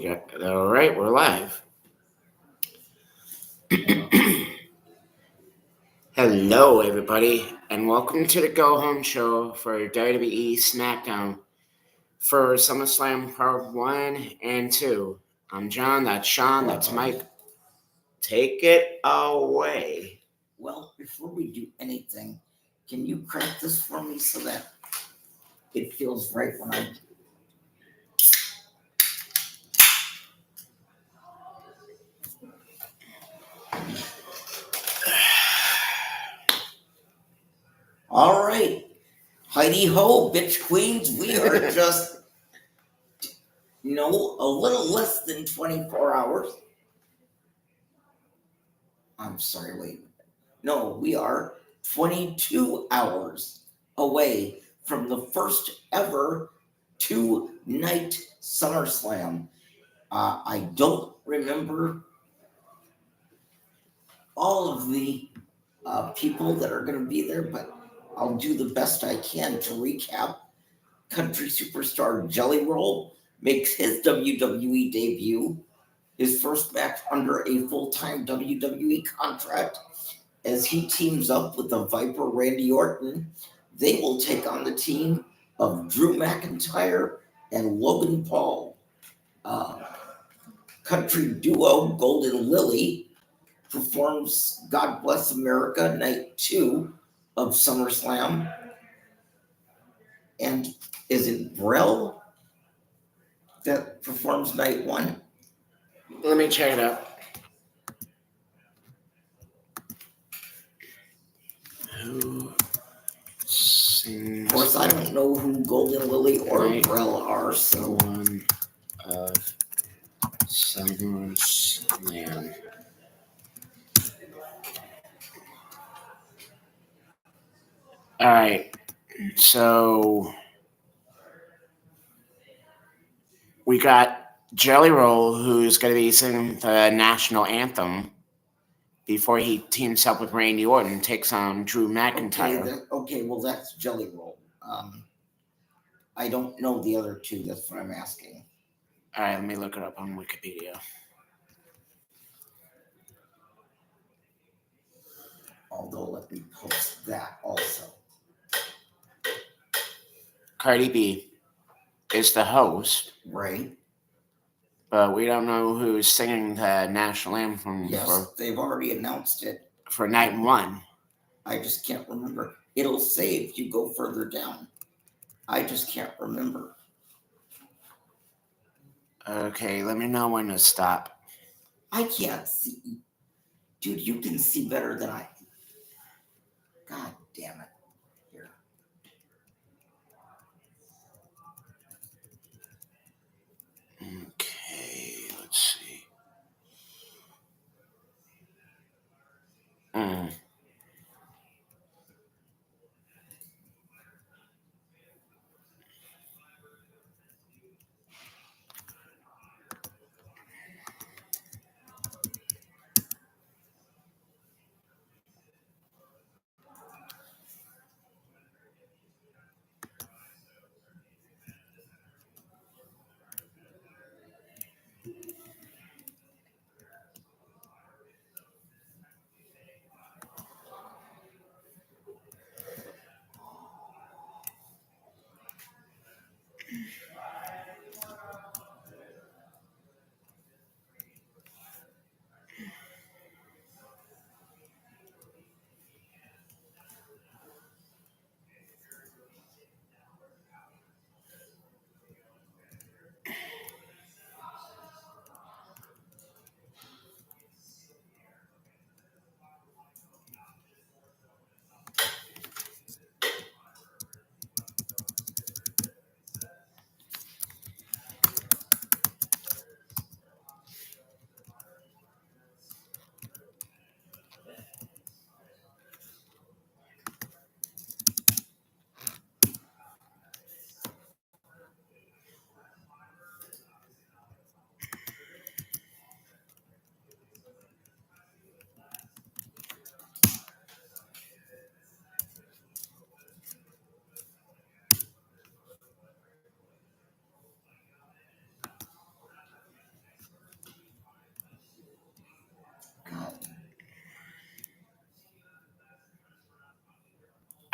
All right, we're live. Hello, everybody, and welcome to the Go Home Show for WWE SmackDown for SummerSlam Part 1 and 2. I'm John, that's Sean, that's Mike. Take it away. Well, before we do anything, can you crack this for me so that it feels right when I... All right. Heidi ho, bitch queens. We are just, a little less than 24 hours. I'm sorry, wait a minute. No, we are 22 hours away from the first ever two-night SummerSlam. I don't remember all of the people that are going to be there, but I'll do the best I can to recap. Country superstar Jelly Roll makes his WWE debut, his first match under a full-time WWE contract, as he teams up with the Viper Randy Orton. They will take on the team of Drew McIntyre and Logan Paul. Country duo Golden Lily performs God Bless America Night 2 of SummerSlam. And is it Brell that performs Night 1? Let me check it out. Who sings? Of course, I don't know who Golden Lily or Brell are, so... One of SummerSlam. All right, so we got Jelly Roll, who's going to be singing the national anthem before he teams up with Randy Orton, takes on Drew McIntyre. Okay, well, that's Jelly Roll. I don't know the other two. That's what I'm asking. All right, let me look it up on Wikipedia. Although, let me post that also. Cardi B is the host. Right. But we don't know who's singing the national anthem. Yes, they've already announced it. For Night 1. I just can't remember. It'll say if you go further down. I just can't remember. Okay, let me know when to stop. I can't see. Dude, you can see better than I can. God damn it. Here. Okay, let's see.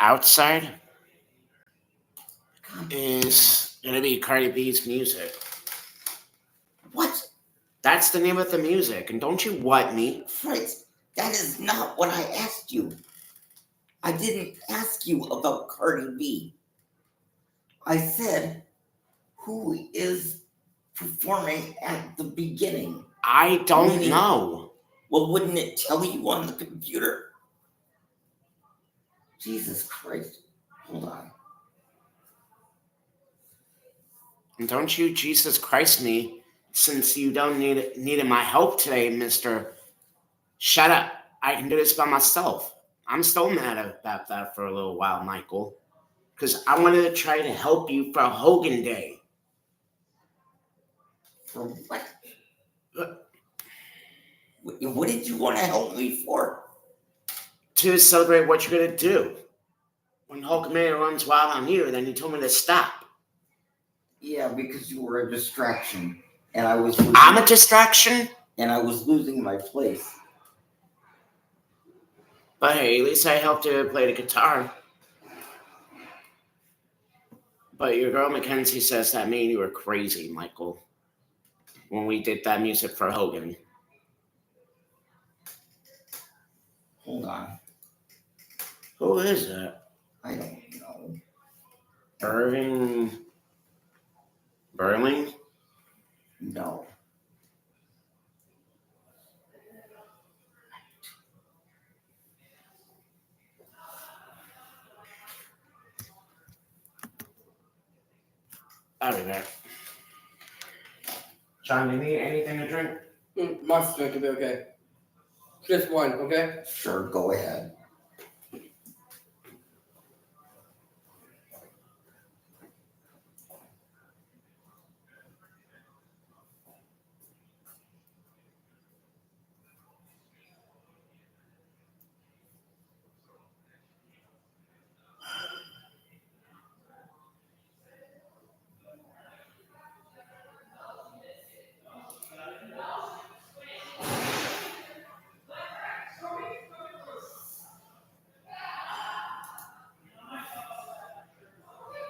outside God, is gonna be Cardi B's music. what? That's the name of the music, and don't you what me? Fritz, that is not what I asked you. I didn't ask you about Cardi B. I said, who is performing at the beginning? I don't Meaning- know. Well, wouldn't it tell you on the computer? Jesus Christ. Hold on. And don't you Jesus Christ me, since you don't needed my help today, Mister. Shut up. I can do this by myself. I'm still mad about that for a little while, Michael. Because I wanted to try to help you for Hogan Day. For what? What did you want to help me for? To celebrate what you're going to do. When Hulkman runs wild on you, then you told me to stop. Yeah, because you were a distraction. And I was I'm a distraction? and I was losing my place. But hey, at least I helped you play the guitar. But your girl Mackenzie says that me and you were crazy, Michael. When we did that music for Hogan. Hold on. Who is that? I don't know. Irving Berling? No. I'll be back. John, you need anything to drink? Monster drink will be okay. Just one, okay? Sure, go ahead.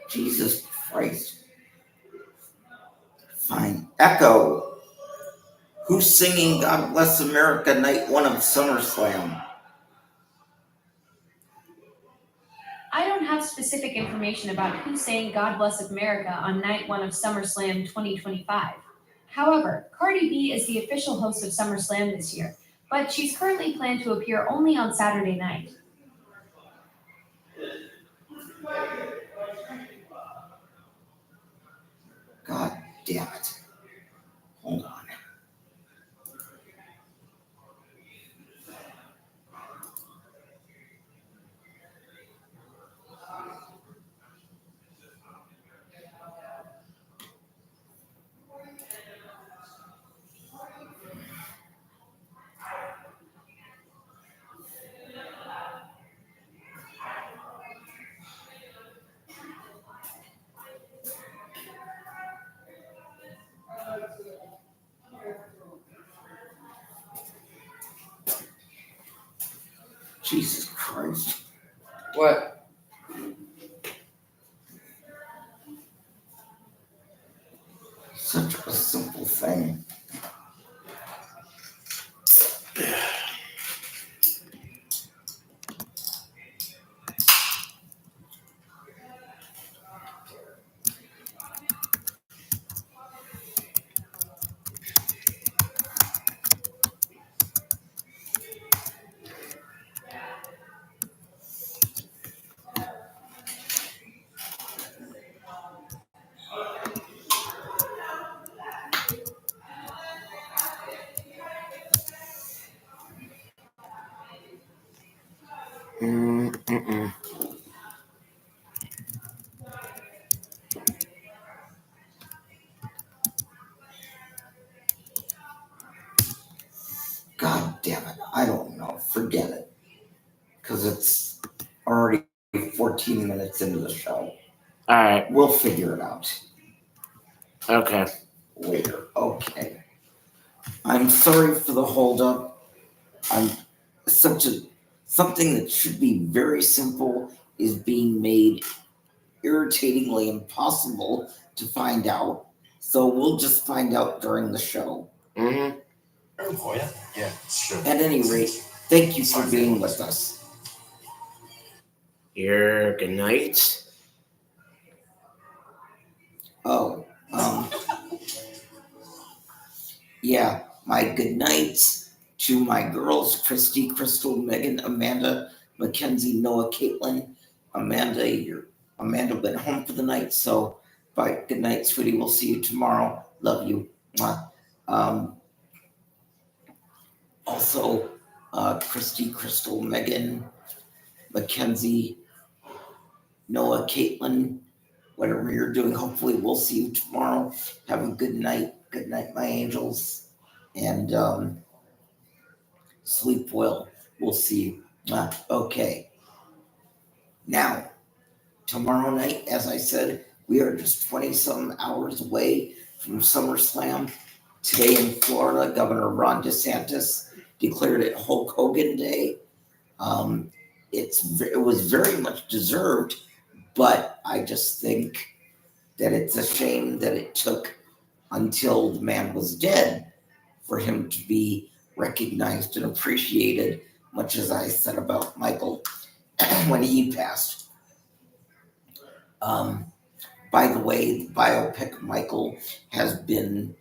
Jesus Christ. Fine. Echo. Who's singing God Bless America Night 1 of SummerSlam? I don't have specific information about who sang God Bless America on night 1 of SummerSlam 2025. However, Cardi B is the official host of SummerSlam this year, but she's currently planned to appear only on Saturday night. God damn it. Hold on. Jesus Christ. What? Such a simple thing. Mm-mm. God damn it. I don't know. Forget it. Because it's already 14 minutes into the show. All right. We'll figure it out Okay. later. Okay. I'm sorry for the holdup. I'm something that should be very simple is being made irritatingly impossible to find out. So we'll just find out during the show. Mm-hmm. Oh, yeah? Yeah, sure. At any rate, thank you for being with us. Your good night. Oh, yeah, my good nights to my girls, Christy, Crystal, Megan, Amanda, Mackenzie, Noah, Caitlin. Amanda went home for the night, so bye. Good night, sweetie. We'll see you tomorrow. Love you. Mwah. Also, Christy, Crystal, Megan, Mackenzie, Noah, Caitlin, whatever you're doing, hopefully we'll see you tomorrow. Have a good night. Good night, my angels. And sleep well. We'll see you. Okay. Now, tomorrow night, as I said, we are just 20-some hours away from SummerSlam. Today in Florida, Governor Ron DeSantis declared it Hulk Hogan Day. It was very much deserved, but I just think that it's a shame that it took until the man was dead for him to be recognized and appreciated, much as I said about Michael when he passed. By the way, the biopic Michael has been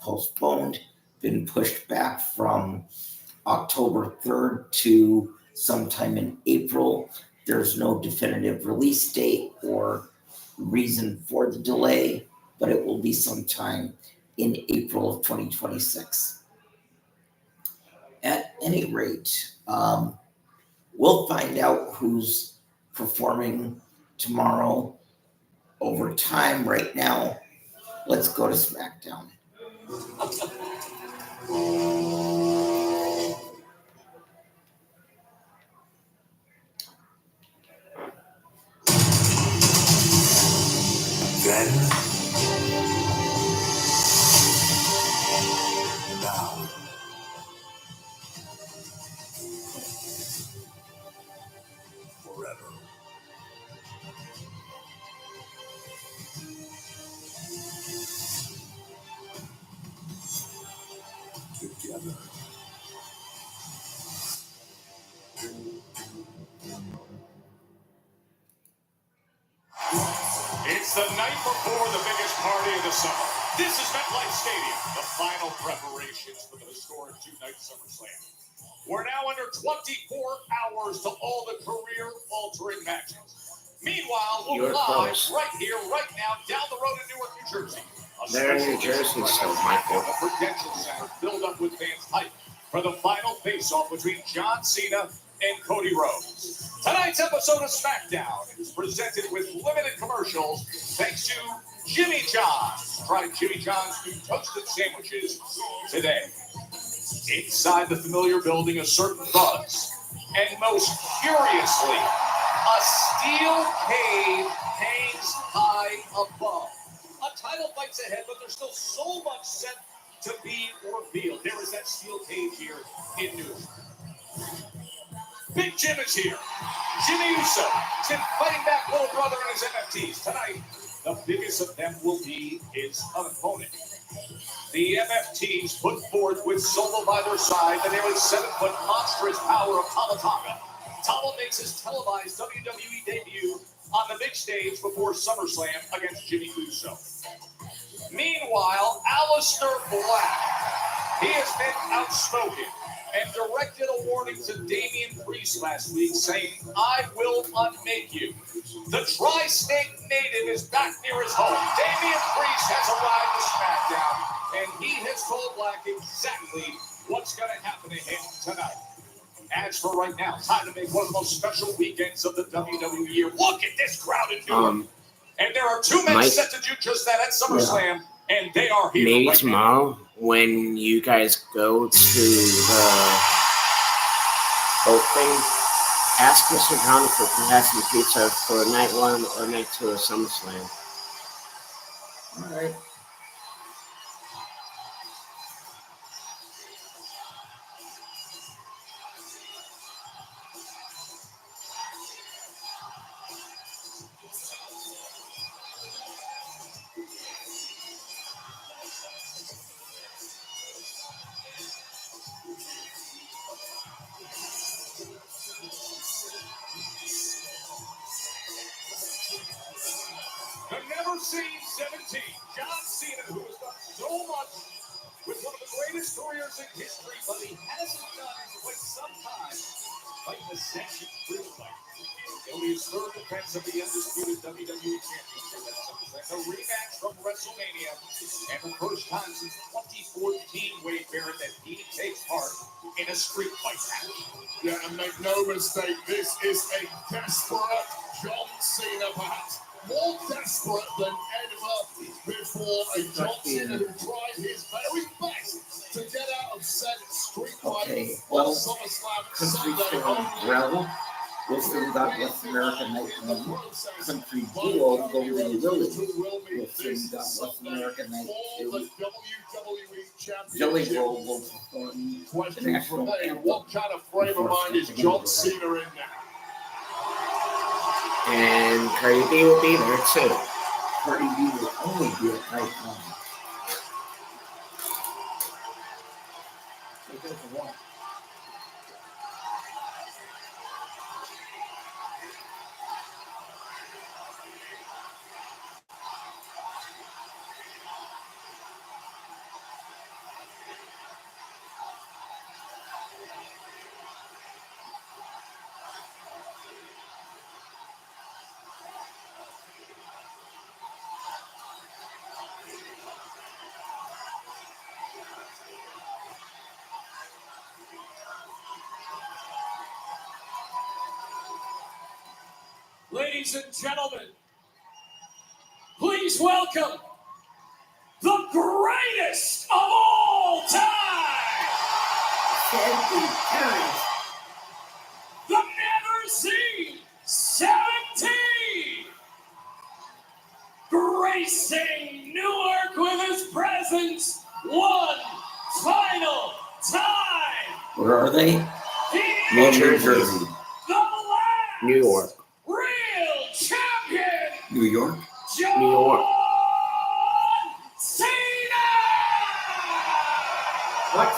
postponed, been pushed back from October 3rd to sometime in April. There's no definitive release date or reason for the delay, but it will be sometime in April of 2026. At any rate, we'll find out who's performing tomorrow over time. Right now, let's go to SmackDown. Then, now, forever. Together. It's the night before the biggest party of the summer. This is MetLife Stadium, the final preparations for the historic two-night SummerSlam. We're now under 24 hours to all the career-altering matches. Meanwhile, we'll You're live close. right here, right now, down the road in Newark, New Jersey. A They're in special New Jersey visit still, right now Michael. at the Prudential Center filled up with fans hype for the final face-off between John Cena and Cody Rhodes. Tonight's episode of SmackDown is presented with limited commercials thanks to Jimmy John's. Try Jimmy John's new toasted sandwiches today. Inside the familiar building, a certain buzz. And most curiously, a steel cage hangs high above. A title fight's ahead, but there's still so much set to be revealed. There is that steel cage here in Newark. Big Jim is here. Jimmy Uso has been fighting back little brother and his MFTs. Tonight, the biggest of them will be his opponent. The MFTs put forth with Solo by their side the nearly 7-foot monstrous power of Tama Tonga. Tama makes his televised WWE debut on the big stage before SummerSlam against Jimmy Uso. Meanwhile, Aleister Black, he has been outspoken and directed a warning to Damian Priest last week, saying, "I will unmake you." The Tri-State native is back near his home. Damian Priest has arrived to SmackDown, and he has told Black exactly what's going to happen to him tonight. As for right now, time to make one of the most special weekends of the WWE year. Look at this crowd in Newark. And there are two men Mike? set to do just that at SummerSlam, and they are here Maybe right tomorrow when you guys go to the boat thing, ask Mr. John if we can have some pizza for night 1 or night 2 of SummerSlam. All right. Scene 17, John Cena, who has done so much with one of the greatest careers in history, but he hasn't done it in quite some time, fighting the Sanction Street Fight. It'll be his third defense of the undisputed WWE Championship at SummerSlam, a rematch from WrestleMania, and the first time since 2014, Wade Barrett, that he takes part in a street fight match. Yeah, and make no mistake, this is a desperate John Cena, perhaps more desperate than ever before. A John Cena who tried his very best to get out of said street fight Okay, on well, SummerSlam Country Sunday. Star Gravel, Wilson God Bless America Night 1, Country Duo Golden Willie, Wilson God Bless America Night 2, Jelly Roll will perform the Question national for me, anthem. what kind of frame of mind is John Cena in now? And Cardi B will be there too. Cardi B will only be at night 1. Ladies and gentlemen, please welcome the greatest of all time, the Never Seen 17, gracing Newark with his presence one final time. Where are they? He New is Jersey. the last New York. real champion, New York? John New York. Cena! What?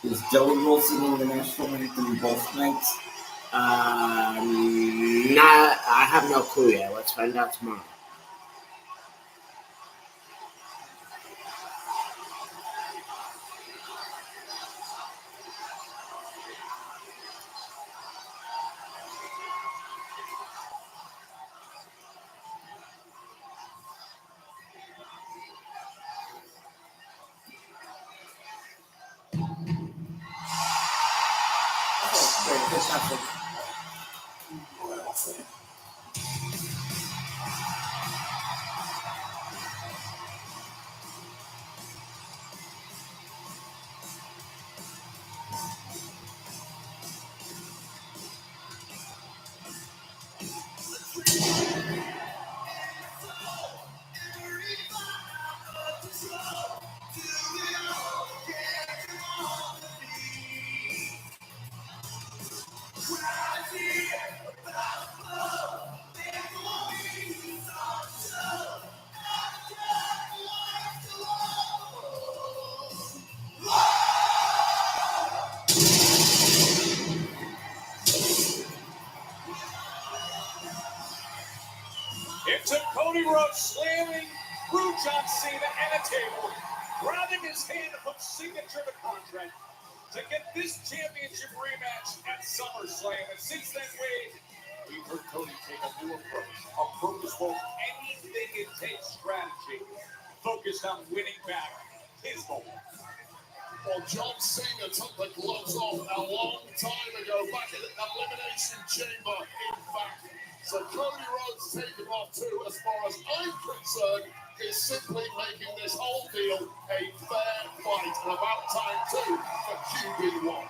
Is Jelly Roll singing the national anthem both nights? Not. I have no clue yet. Let's find out tomorrow. It took Cody Rhodes slamming through John Cena and a table, grabbing his hand to put signature to the contract to get this championship rematch at SummerSlam. And since then, Wade, we've heard Cody take a new approach, a purposeful, anything it takes strategy, focused on winning back his home. Well, John Cena took the gloves off a long time ago, back in the Elimination Chamber, in fact. So Cody Rhodes taking off too, as far as I'm concerned, is simply making this whole deal a fair fight. And about time too for QB1.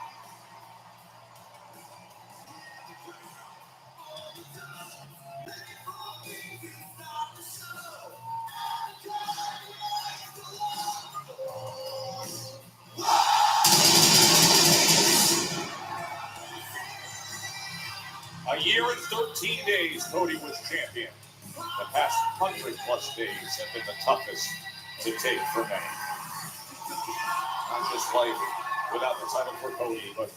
A year and 13 days, Cody was champion. The past 100+ days have been the toughest to take for many. Not just life without the title for Cody, but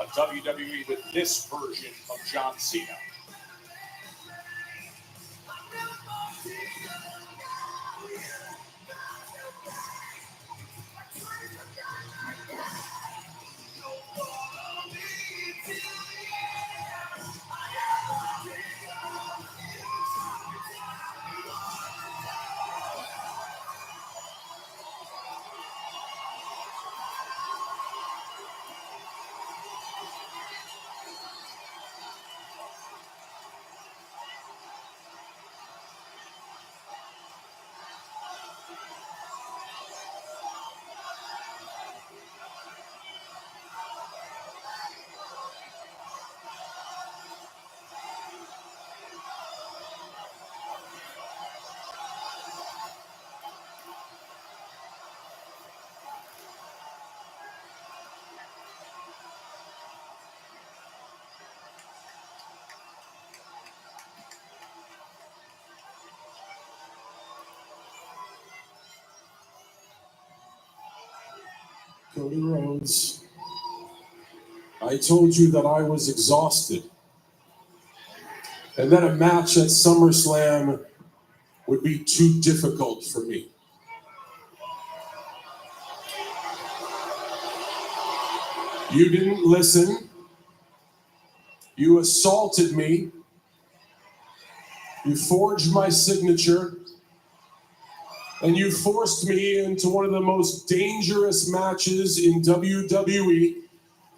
a WWE with this version of John Cena. Cody Rhodes, I told you that I was exhausted and that a match at SummerSlam would be too difficult for me. You didn't listen. You assaulted me. You forged my signature. And you forced me into one of the most dangerous matches in WWE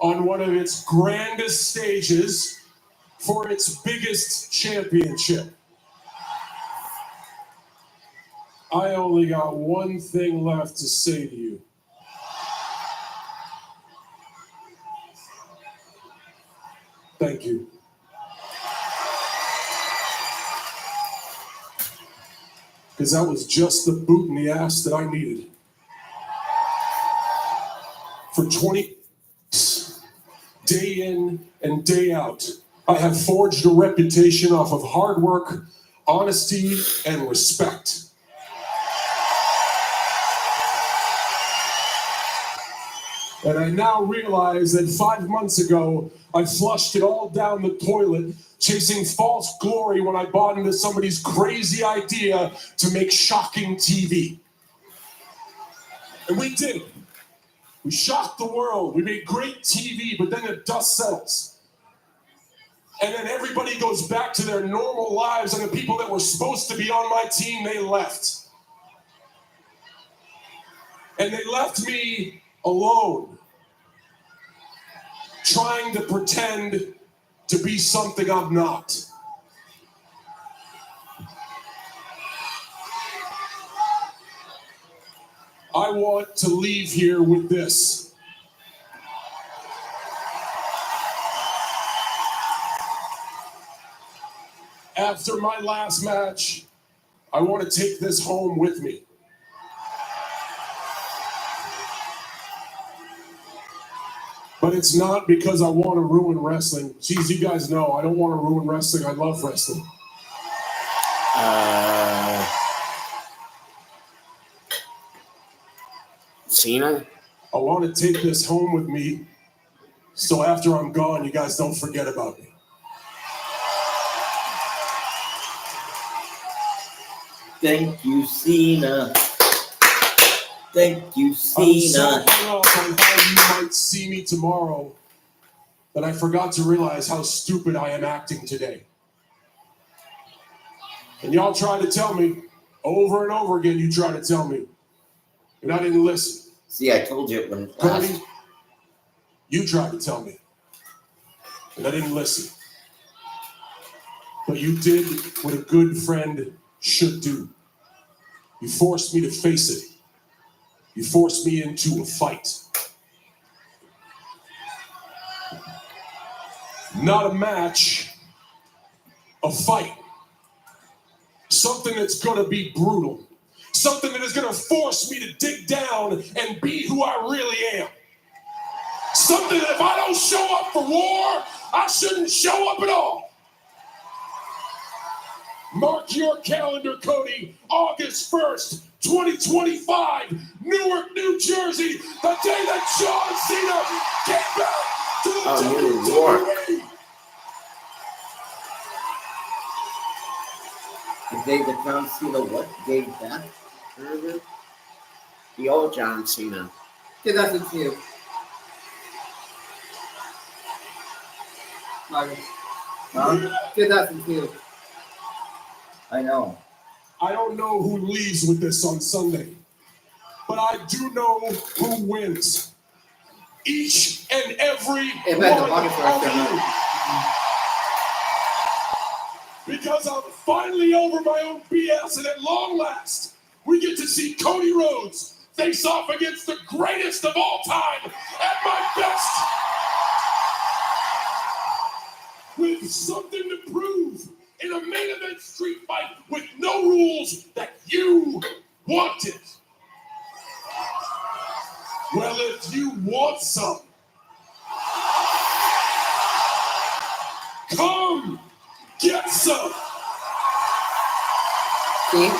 on one of its grandest stages for its biggest championship. I only got one thing left to say to you. Thank you. Because that was just the boot in the ass that I needed. For 20 years, day in and day out, I have forged a reputation off of hard work, honesty, and respect. And I now realize that 5 months ago, I flushed it all down the toilet, chasing false glory when I bought into somebody's crazy idea to make shocking TV. And we did. We shocked the world. We made great TV, but then the dust settles. And then everybody goes back to their normal lives, and the people that were supposed to be on my team, they left. And they left me alone, trying to pretend to be something I'm not. I want to leave here with this. After my last match, I want to take this home with me. But it's not because I want to ruin wrestling. Geez, you guys know I don't want to ruin wrestling. I love wrestling. Cena? I want to take this home with me so after I'm gone, you guys don't forget about me. Thank you, Cena. Thank you, I'm so Cena. hung up on how you might see me tomorrow that I forgot to realize how stupid I am acting today. And y'all tried to tell me, over and over again, you tried to tell me, and I didn't listen. See, I told you it when Cody, last. you tried to tell me, and I didn't listen. But you did what a good friend should do. You forced me to face it. You forced me into a fight. Not a match, a fight. Something that's gonna be brutal. Something that is gonna force me to dig down and be who I really am. Something that if I don't show up for war, I shouldn't show up at all. Mark your calendar, Cody, August 1st, 2025, Newark, New Jersey, the day that John Cena came back Oh, New York. The day that John Cena what gave back? Mhm. The old John Cena. 2002. Marcus. Huh? 2002. I know. I don't know who leaves with this on Sunday, but I do know who wins. Each and every Hey, one man, the of August first, you. Because I'm finally over my own BS, and at long last, we get to see Cody Rhodes face off against the greatest of all time at my best. With something to prove in a main event street fight with no rules that you wanted. Well, if you want some, come get some. See?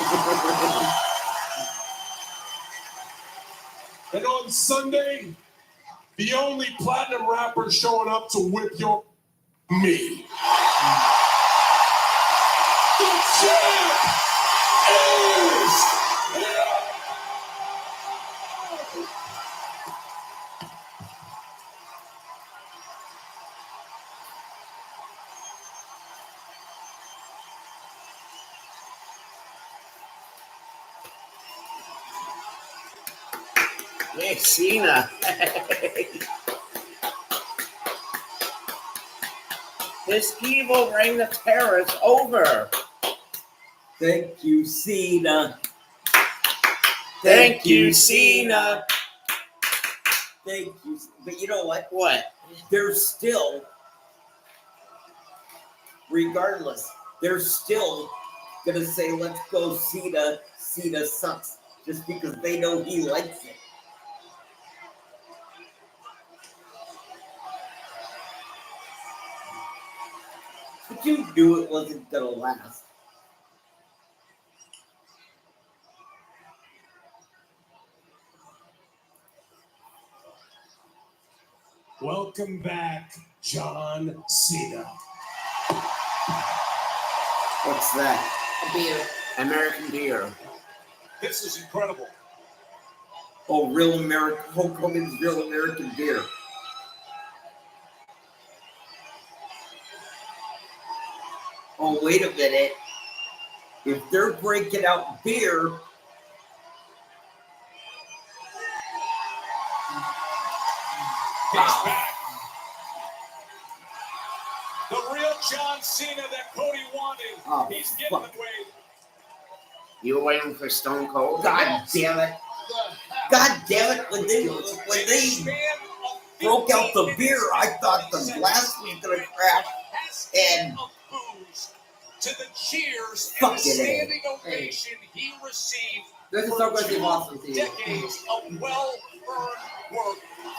And on Sunday, the only platinum rapper showing up to whip your me. The champ is here. Yeah, Cena. This evil reign of terror is over. Thank you, Cena. Thank you, Cena. Thank you. But you know what? What? They're still, regardless, they're still gonna say, let's go Cena. Cena sucks. Just because they know he likes it. But you knew it wasn't gonna last. Welcome back, John Cena. What's that? A beer. American beer. This is incredible. Oh, real American, Hulk Hogan's Real American Beer. Oh, wait a minute. If they're breaking out beer, He's back. The real John Cena that Cody wanted. Oh, He's getting fuck. away. You were waiting for Stone Cold? God damn it. God damn it. When they broke out the beer, I thought the glass was going to crack. And to the cheers and fuck the it, standing ovation he received This is for so good to 2 watch this year. decades of well-earned work.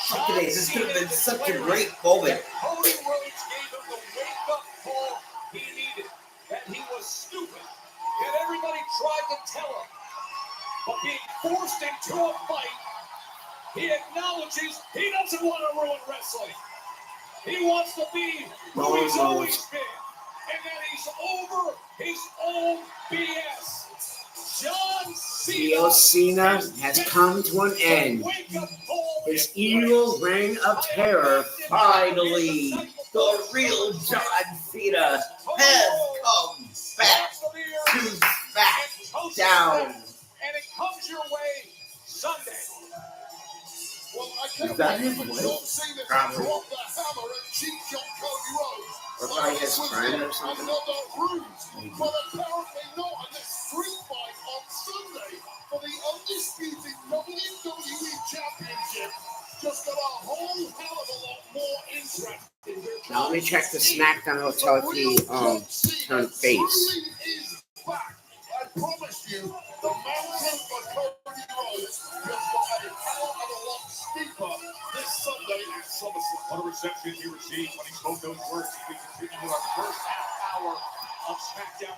fuck it, this could have been such a declared great moment. that Cody Rhodes gave him the wake-up call he needed, that he was stupid, that everybody tried to tell him. But being forced into a fight, he acknowledges he doesn't want to ruin wrestling. He wants to be who he's always been, and that he's over his own BS. John Real Cena has come to an end. His evil reign of terror Finally, the real John Cena has come back to SmackDown. And it comes your way Sunday. Well, I can't Is that wait his for voice? John Cena to Probably. drop the hammer and cheat on Cody Rhodes. Or probably his friend or something. Another ruse, but apparently not in this street fight on Sunday for the undisputed WWE Championship. Just got a whole hell of a lot more interest. Now let me check the SmackDown Hotel if he turned face. Truly is back. I promise you, the mountain for Cody Rhodes just got a hell of a lot steeper this Sunday at SummerSlam. What a reception he received when he spoke those words as we continue our first half hour of SmackDown.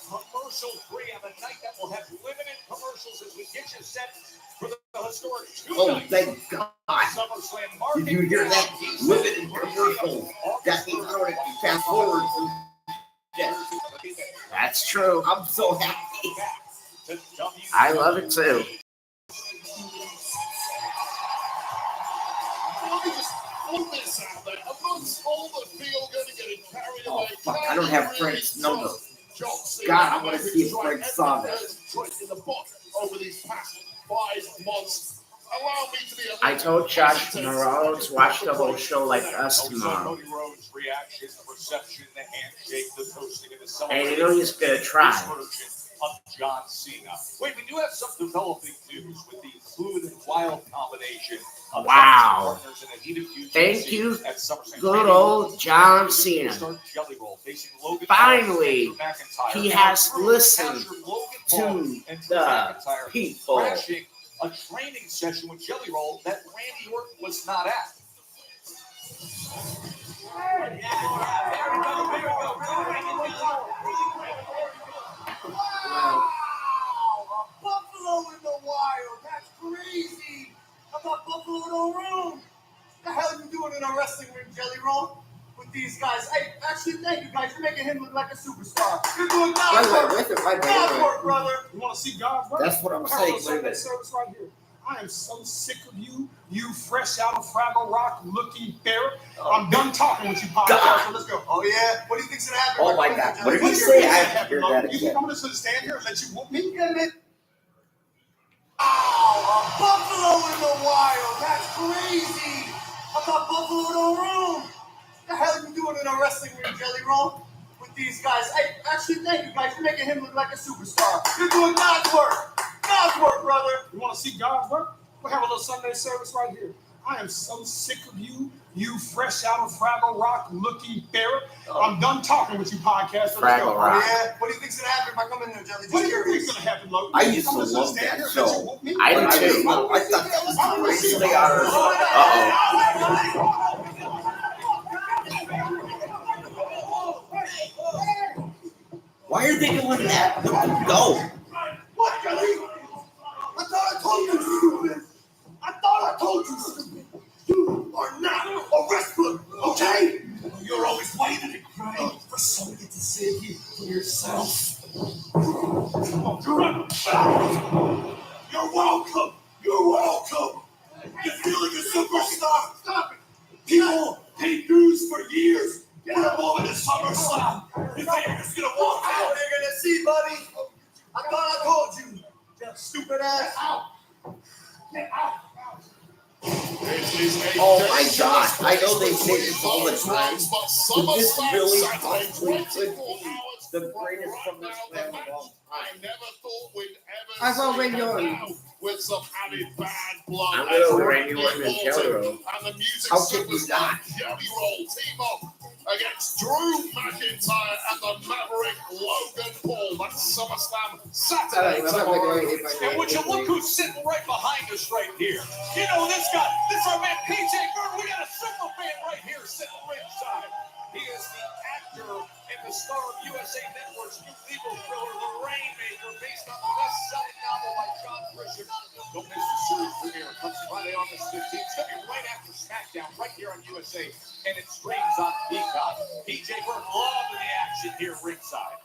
Commercial free on the night that will have limited commercials as we get you set for the historic Oh, thank God. SummerSlam market. Did you hear that? Limited commercials. That means I don't have to fast forward through shit. That's true. I'm so happy. I love it too. Let me just throw this out there. Amongst all the field going to get carried Oh, away. fuck. I don't have Frank's number. God, I want to see if Frank saw that. In the book over these past 5 months. Allow me to be I told Josh tomorrow to watch the whole show like us Also, tomorrow. Cody Rhodes' reaction, the reception, the handshake, the toasting, and the And you celebration. know he's gonna try. Of John Cena. Wait, we do have some developing news with the Fluid and Wild combination of Wow. partners in a heated feud Thank you, at SummerSlam. good old John Cena. Jelly Roll facing Logan Finally, Paul and Drew McIntyre. he has Logan listened Paul to and Drew the McIntyre people. crashing a training session with Jelly Roll that Randy Orton was not at. Wow! A buffalo in the wild. That's crazy. I thought Buffalo don't roam. The hell are you doing in a wrestling ring, Jelly Roll? With these guys. Hey, actually, thank you guys. You're making him look like a superstar. You're doing God's work. God's work, brother. You want to see God's work? That's what I'm We're having saying. a Wait a Sunday minute. service right here. I am so sick of you, you fresh out of Fraggle Rock looking ferret. I'm done talking with you, podcast. God. So let's go. Oh, yeah? What do you think's going to happen? Oh, my God. What did What he do you say? think I is have to hear happening, that Logan? You think again. I'm just going to stand here and let you whoop me? Get it? Wow! A buffalo in the wild. That's crazy. I thought Buffalo don't roam. The hell are you doing in a wrestling ring, Jelly Roll? With these guys. Hey, actually, thank you guys. You're making him look like a superstar. You're doing God's work. God's work, brother. You want to see God's work? We'll have a little Sunday service right here. I am so sick of you, you fresh out of Fraggle Rock looking ferret. I'm done talking with you, podcast. So let's go. Fraggle Rock. Yeah? What do you think's going to happen if I come in there, Jelly? What do you think's going to happen, Logan? I You used think I'm to just gonna love stand that here and let you show. whoop me? I did When I was too. little, I thought that was I the wanna greatest see thing God. I ever saw. Why are they doing that? Go. What, Jelly? I thought I told you, stupid. I thought I told you, stupid. You are not a wrestler, okay? You're always waiting and crying for somebody to save you for yourself. You're welcome. You're welcome. You feel like a superstar. Stop it. People paid dues for years. Put them over to SummerSlam. You think you're just gonna walk out? They're gonna see, buddy. I thought I told you. That stupid ass. Get out. Oh my God. I know they say this all the time, but this really possibly could be the greatest SummerSlam of all I time. never thought we'd ever I've already see known. it now with some added bad blood. I'm gonna As Randy Orton and Jelly Roll. And the music How could you superstar not? Jelly Roll team up against Drew McIntyre and the Maverick Logan Paul. That's SummerSlam Saturday tomorrow. And would you look who's sitting right behind us right here? You know this guy. This is our man PJ Bird. We got a super fan right here sitting ringside. He is the actor and the star of USA Network's new legal thriller, The Rainmaker, based on the best-selling novel by John Grisham. Don't miss the series premiere. It comes Friday, August 15th. It's going to be right after SmackDown, right here on USA, and it streams on Peacock. PJ Bird loving the action here ringside.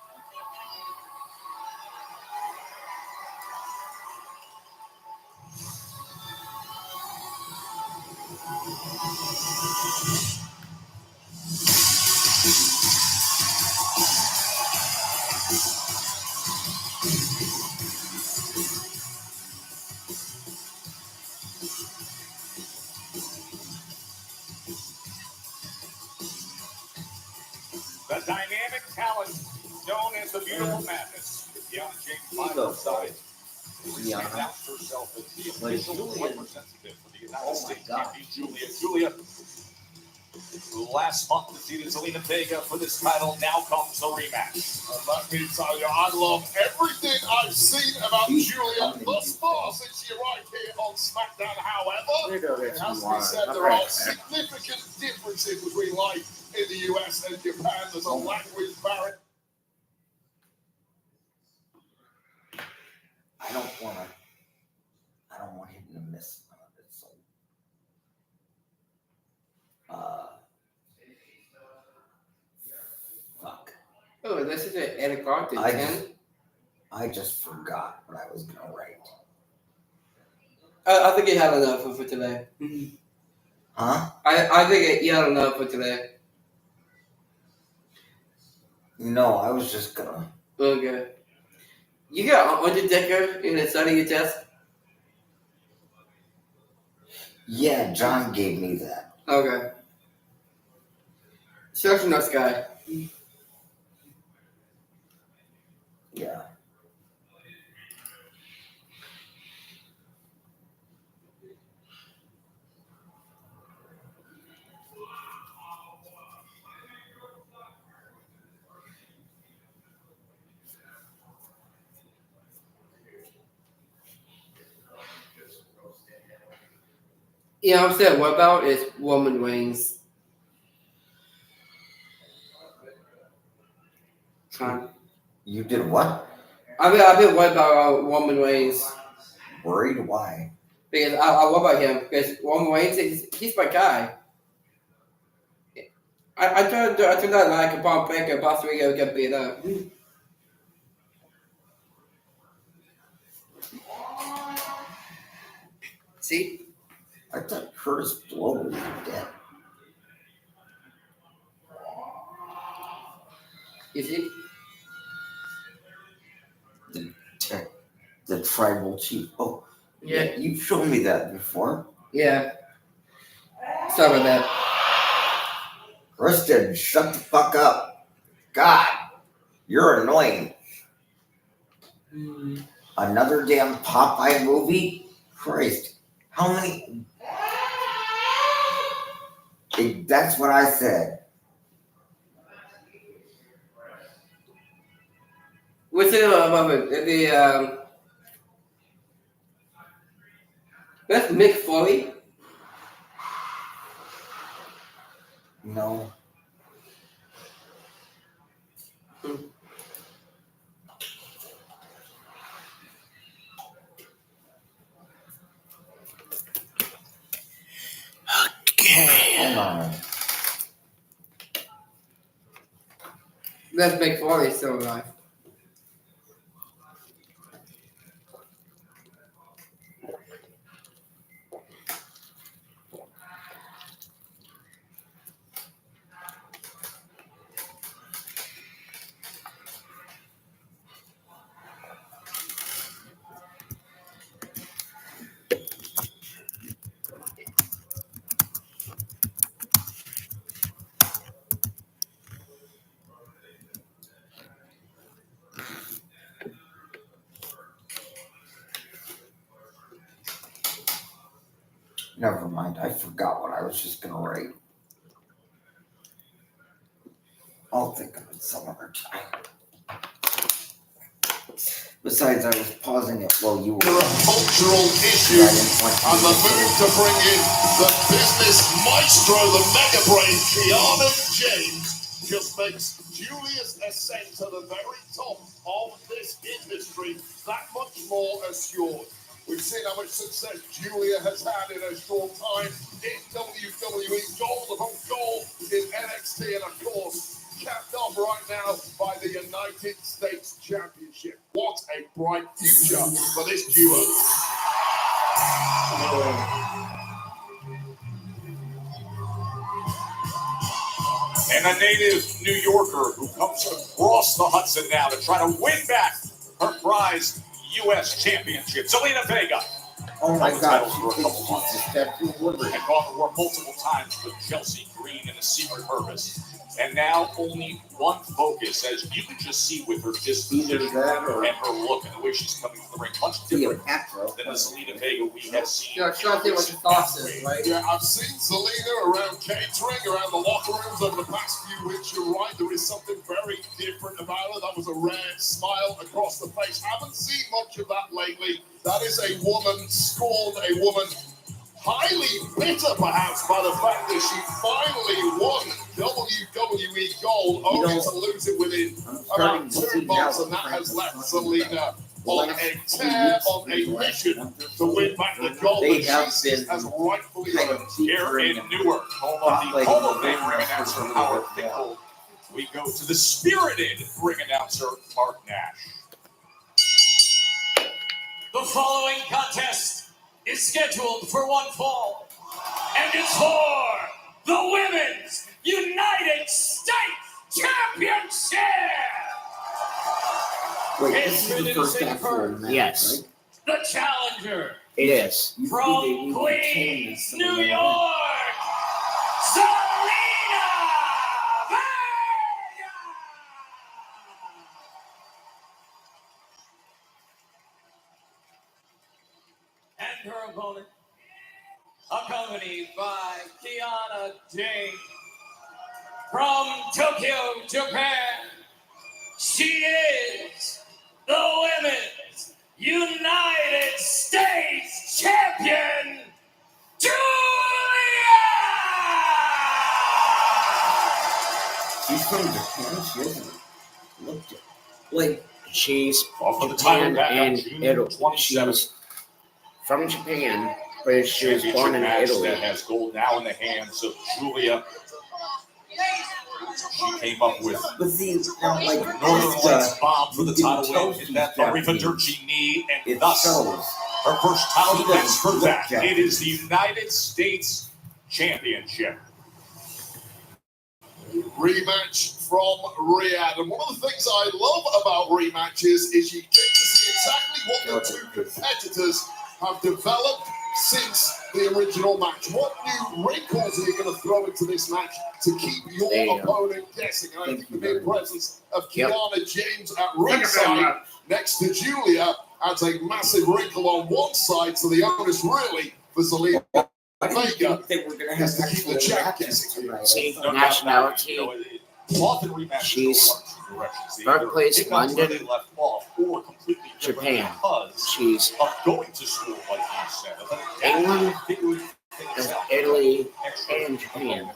The dynamic talent known as the Beautiful Madness. Deanna James by her side. She Deanna. announced herself as the Like official Julia. representative for the United Oh my States God. champion, Julia. Last month defeated Zelina Vega for this title. Now comes the rematch. Let me tell you, I love everything I've seen about He's Julia coming. thus far since she arrived here on SmackDown. However, Let me go get it some has to be water. said I'll there be right are back. significant differences between life in the US and Japan. There's a language barrier. want him to miss none of it. So, fuck. Oh, this is at 8 o'clock to 10. I just forgot what I was gonna write. I think you had enough for today. Huh? I think you had enough for today. No, I was just gonna. Okay. You got Undertaker in the side of your test? Yeah, John gave me that. Okay. Such a nice guy. Yeah. You know what I'm saying? What about is Roman Reigns? You did what? I've been worried about Roman Reigns. Worried? Why? Because I worry about him. Because Roman Reigns, he's my guy. I turned out like a Braun Breaker about 3 years ago, get beat up. See? I thought Curtis Blow was dead. You see? The tribal chief. Oh, Yeah. You've shown me that before. Yeah. Sorry about that. Kristen, shut the fuck up. God, you're annoying. Another damn Popeye movie? Christ, how many? That's what I said. What's it about it? That's Mick Foley. No. Okay. Hold on. That's Mick Foley still alive. Never mind. I forgot what I was just gonna write. I'll think of it some other time. Besides, I was pausing it while you were. There are cultural issues and the move to bring in the business maestro, the mega brain, Keanu James, just makes Julia's ascent to the very top of this industry that much more assured. We've seen how much success Julia has had in a short time in WWE, gold upon gold in NXT, and of course, capped off right now by the United States Championship. What a bright future for this duo. And a native New Yorker who comes across the Hudson now to try to win back her prized U.S. Championship. Zelina Vega. Oh my Held the God, title for a couple months. she's a statue of liberty. And gone to war multiple times with Chelsea Green and a secret purpose. And now only one focus, as you can just see with her disposition Either that or and her look and the way she's coming to the ring, much Theo different Castro. than the Zelina Vega we have seen. Yeah, trying to see what your thoughts is, right? Yeah, I've seen Zelina around catering, around the locker rooms over the past few weeks. You're right, there is something very different about her. That was a rare smile across the face. Haven't seen much of that lately. That is a woman scorned, a woman highly bitter perhaps by the fact that she finally won WWE Gold, only to lose it within about 2 months, and that has left Zelina on a tear, on a mission to win back the gold They that have Jesus been has rightfully kind earned. of Here in Newark, home of the Like, Hall of Fame ring announcer Howard Finkel, we go to the spirited ring announcer Mark Nash. The following contest is scheduled for one fall, and it's for the Women's United States Championship! Wait, this is the first actual match, Yes. right? The challenger It is. Usually they from need to change Queens, this New a little York, Zelina Vega! And her opponent, accompanied by Kiana James from Tokyo, Japan. She is the Women's United States Champion, Julia! She's from Japan. She doesn't look like. She's Off of the title Japan back on and June Italy. 27th. She's from Japan, but she was Championship born in match Italy. that has gold now in the hands of Julia. She came up with But see, now, like, Northern this, Lights bomb for the you can title tell win, hit she's that Japanese. Arrivederci knee, and it thus shows. her first title She defense doesn't for look that. It Japanese. is the United States Championship. Rematch from Riyadh. And one of the things I love about rematches is you get to see exactly what the two competitors have developed since the original match. What new wrinkles are you going to throw into this match to keep your There you go. opponent guessing? And I think the mere presence of Yep. Kiana James at ringside next to Julia adds a massive wrinkle on one side, so the onus really for Zelina I didn't Vega think they were going to have is to keep the actual champ matches guessing. tonight. See, I thought- No doubt nationality. about it. Often rematches She's go one of two directions. They either birthplace pick up where London, they left off, or completely different Japan. because She's of going to school, like you said. Of England, figuring things out. Italy, Extra and Japan.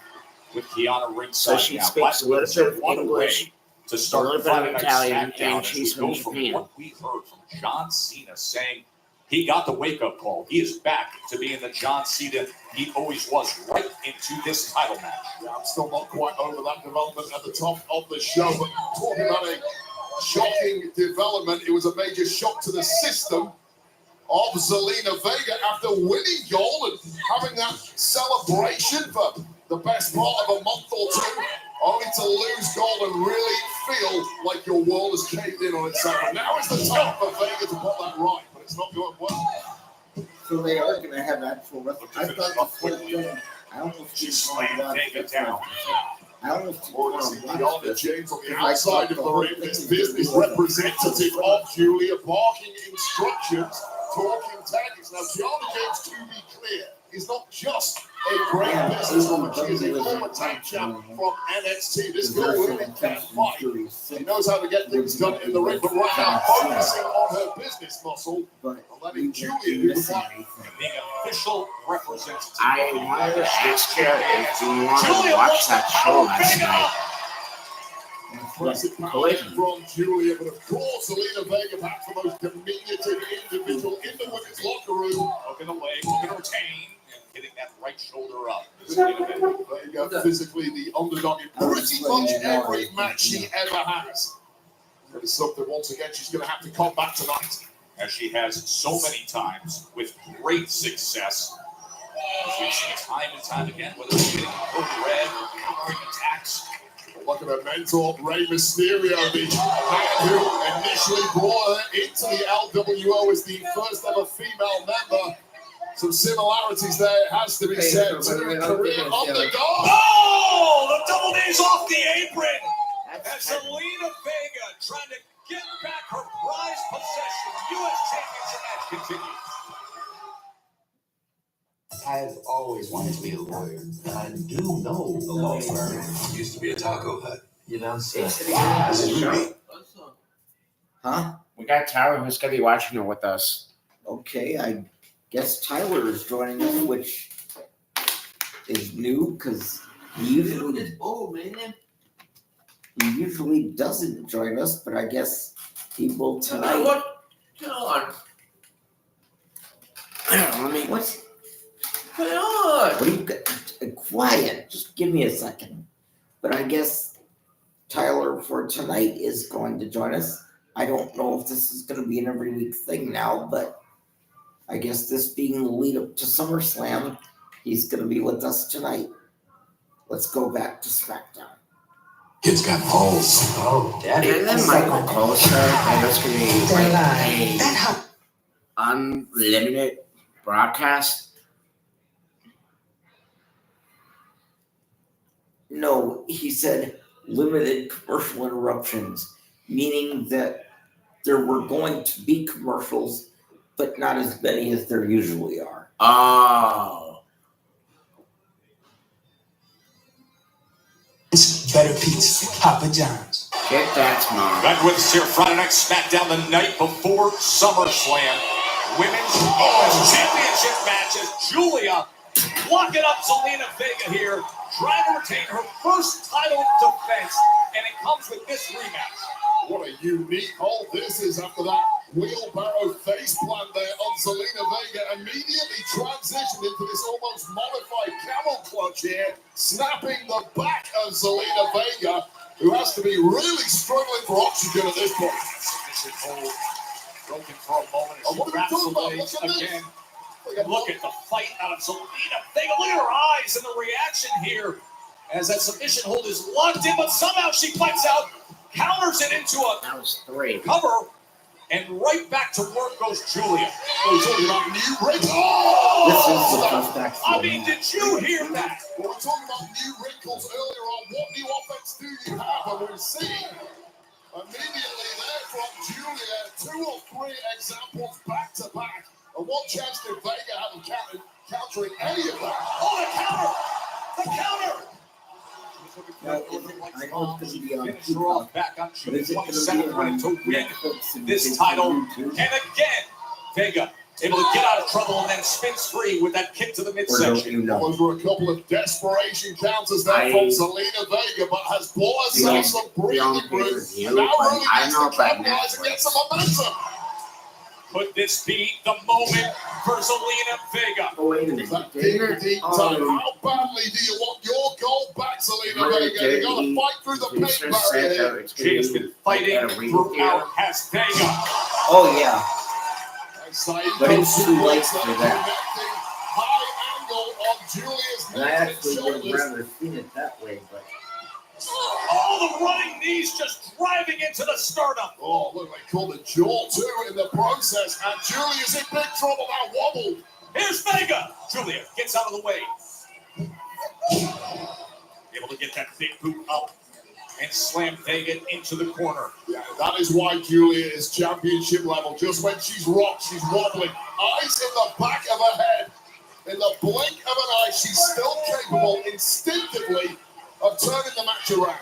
with Kiana ringside. So she now. speaks a little Black bit of Widows one English, away to start a little bit of Friday Night Italian, SmackDown and as she's we go from Japan. What we heard from John Cena saying he got the wake-up call. He is back to being the John Cena he always was, right into this title match. Yeah, I'm still not quite over that development at the top of the show, but talking about a shocking development, it was a major shock to the system of Zelina Vega after winning gold and having that celebration for the best part of a month or two, only to lose gold and really feel like your world has caved in on itself. And now is the time for Vega to put that right, but it's not going well. So they are going to have actual wrestling. I thought the whole thing. I almost She didn't slammed want to Vega watch down. I almost didn't Or want is it to watch Kiana this. James on the Because I outside of thought the whole ring, thing this was business gonna be representative of Julia, barking instructions, talking tactics. Now, Kiana James, to be clear, is not just a great Yeah, businesswoman. She is a Asian former women tag champ fight, from NXT. This Because girl there's really some can Fast and fight. Furious She 6, knows how to get things done in the ring, but right now, focusing on her business muscle but and we letting won't Julia be do the missing fight. anything. Being official representative. I wanted to ask her if you want to watch that show last night. Impressive power Collision. from Julia, but of course, Zelina Vega, perhaps the most diminutive individual in the women's locker room. Hooking away, looking to retain, and hitting that right shoulder up. Vega, physically the underdog in pretty much every match she ever has. That is something, once again, she's going to have to combat tonight. As she has so many times with great success. As we've seen time and time again, whether it's getting code red or countering attacks. Look at her mentor, Rey Mysterio, the man who initially brought her into the LWO as the first ever female member. Some similarities there, it has to be said, to the career underdog. Oh, the double D's off the apron. And Zelina Vega trying to get back her prized possession. U.S. Championship match continues. I've always wanted to be a lawyer. I do know the law firm used to be a taco hut. You know, so this is really Huh? We got Tyler who's going to be watching it with us. Okay, I guess Tyler is joining us, which is new because he usually doesn't join us, but I guess he will tonight. Come on. Let me. What? Come on. What do you got? Quiet. Just give me a second. But I guess Tyler for tonight is going to join us. I don't know if this is going to be an every week thing now, but I guess this being the lead up to SummerSlam, he's going to be with us tonight. Let's go back to SmackDown. It's got balls. Oh, daddy. And then Michael Cole said that it's going to be like a unlimited broadcast. No, he said limited commercial interruptions, meaning that there were going to be commercials, but not as many as there usually are. Oh. It's better pizza, Papa John's. Get that smart. Back with us here Friday Night SmackDown the night before SummerSlam. Women's Championship matches. Julia locking up Zelina Vega here, trying to retain her first title defense, and it comes with this rematch. What a unique hold this is after that wheelbarrow face plant there on Zelina Vega. Immediately transitioned into this almost modified camel clutch here, snapping the back of Zelina Vega, who has to be really struggling for oxygen at this point. Submission hold broken for a moment Oh, as what she are we wraps talking the about? legs Look at this. again. Look at the fight out of Zelina Vega. Look at her eyes and the reaction here as that submission hold is locked in, but somehow she fights out, counters it into a That was 3. cover, and right back to work goes Julia. We're talking about new wrinkles. This is the Oh! first act. I mean, did you hear that? We were talking about new wrinkles earlier on. What new offense do you have? And we're seeing immediately there from Julia 2 or 3 examples back to back. And what chance did Vega have of countering any of that? Oh, the counter! The counter! Now, is it, I know it's going to be on Finish her off Peacock, back on but June is it going to 22nd, be on to win Netflix and this things title. on YouTube? And again, Vega able to get out of trouble and then spins free with that kick to the Or don't midsection. you know? Those were a couple of desperation counters there I- from Zelina Vega, but has bought herself some breathing room. pay-per-view, And now but really I needs know to about capitalize and get Netflix. some momentum. Could this be the moment for Zelina Vega? Oh, wait a minute. That Didn't deep, deep it, time. How badly do you want your gold back, Zelina Vega? You got to fight through the pain producer barrier said here. that it's She has going been to fighting throughout has Vega. Oh, yeah. And Saeed But it's goes too to late the for connecting that. high angle on Julia's And I neck and actually would have shoulders. rather seen it that way, but All the running knees just driving into the sternum. Oh, look, they called a jaw too in the process, and Julia's in big trouble now, wobbled. Here's Vega. Julia gets out of the way. Able to get that big boot up and slam Vega into the corner. Yeah, that is why Julia is championship level. Just when she's rocked, she's wobbling. Eyes in the back of her head. In the blink of an eye, she's still capable instinctively of turning the match around.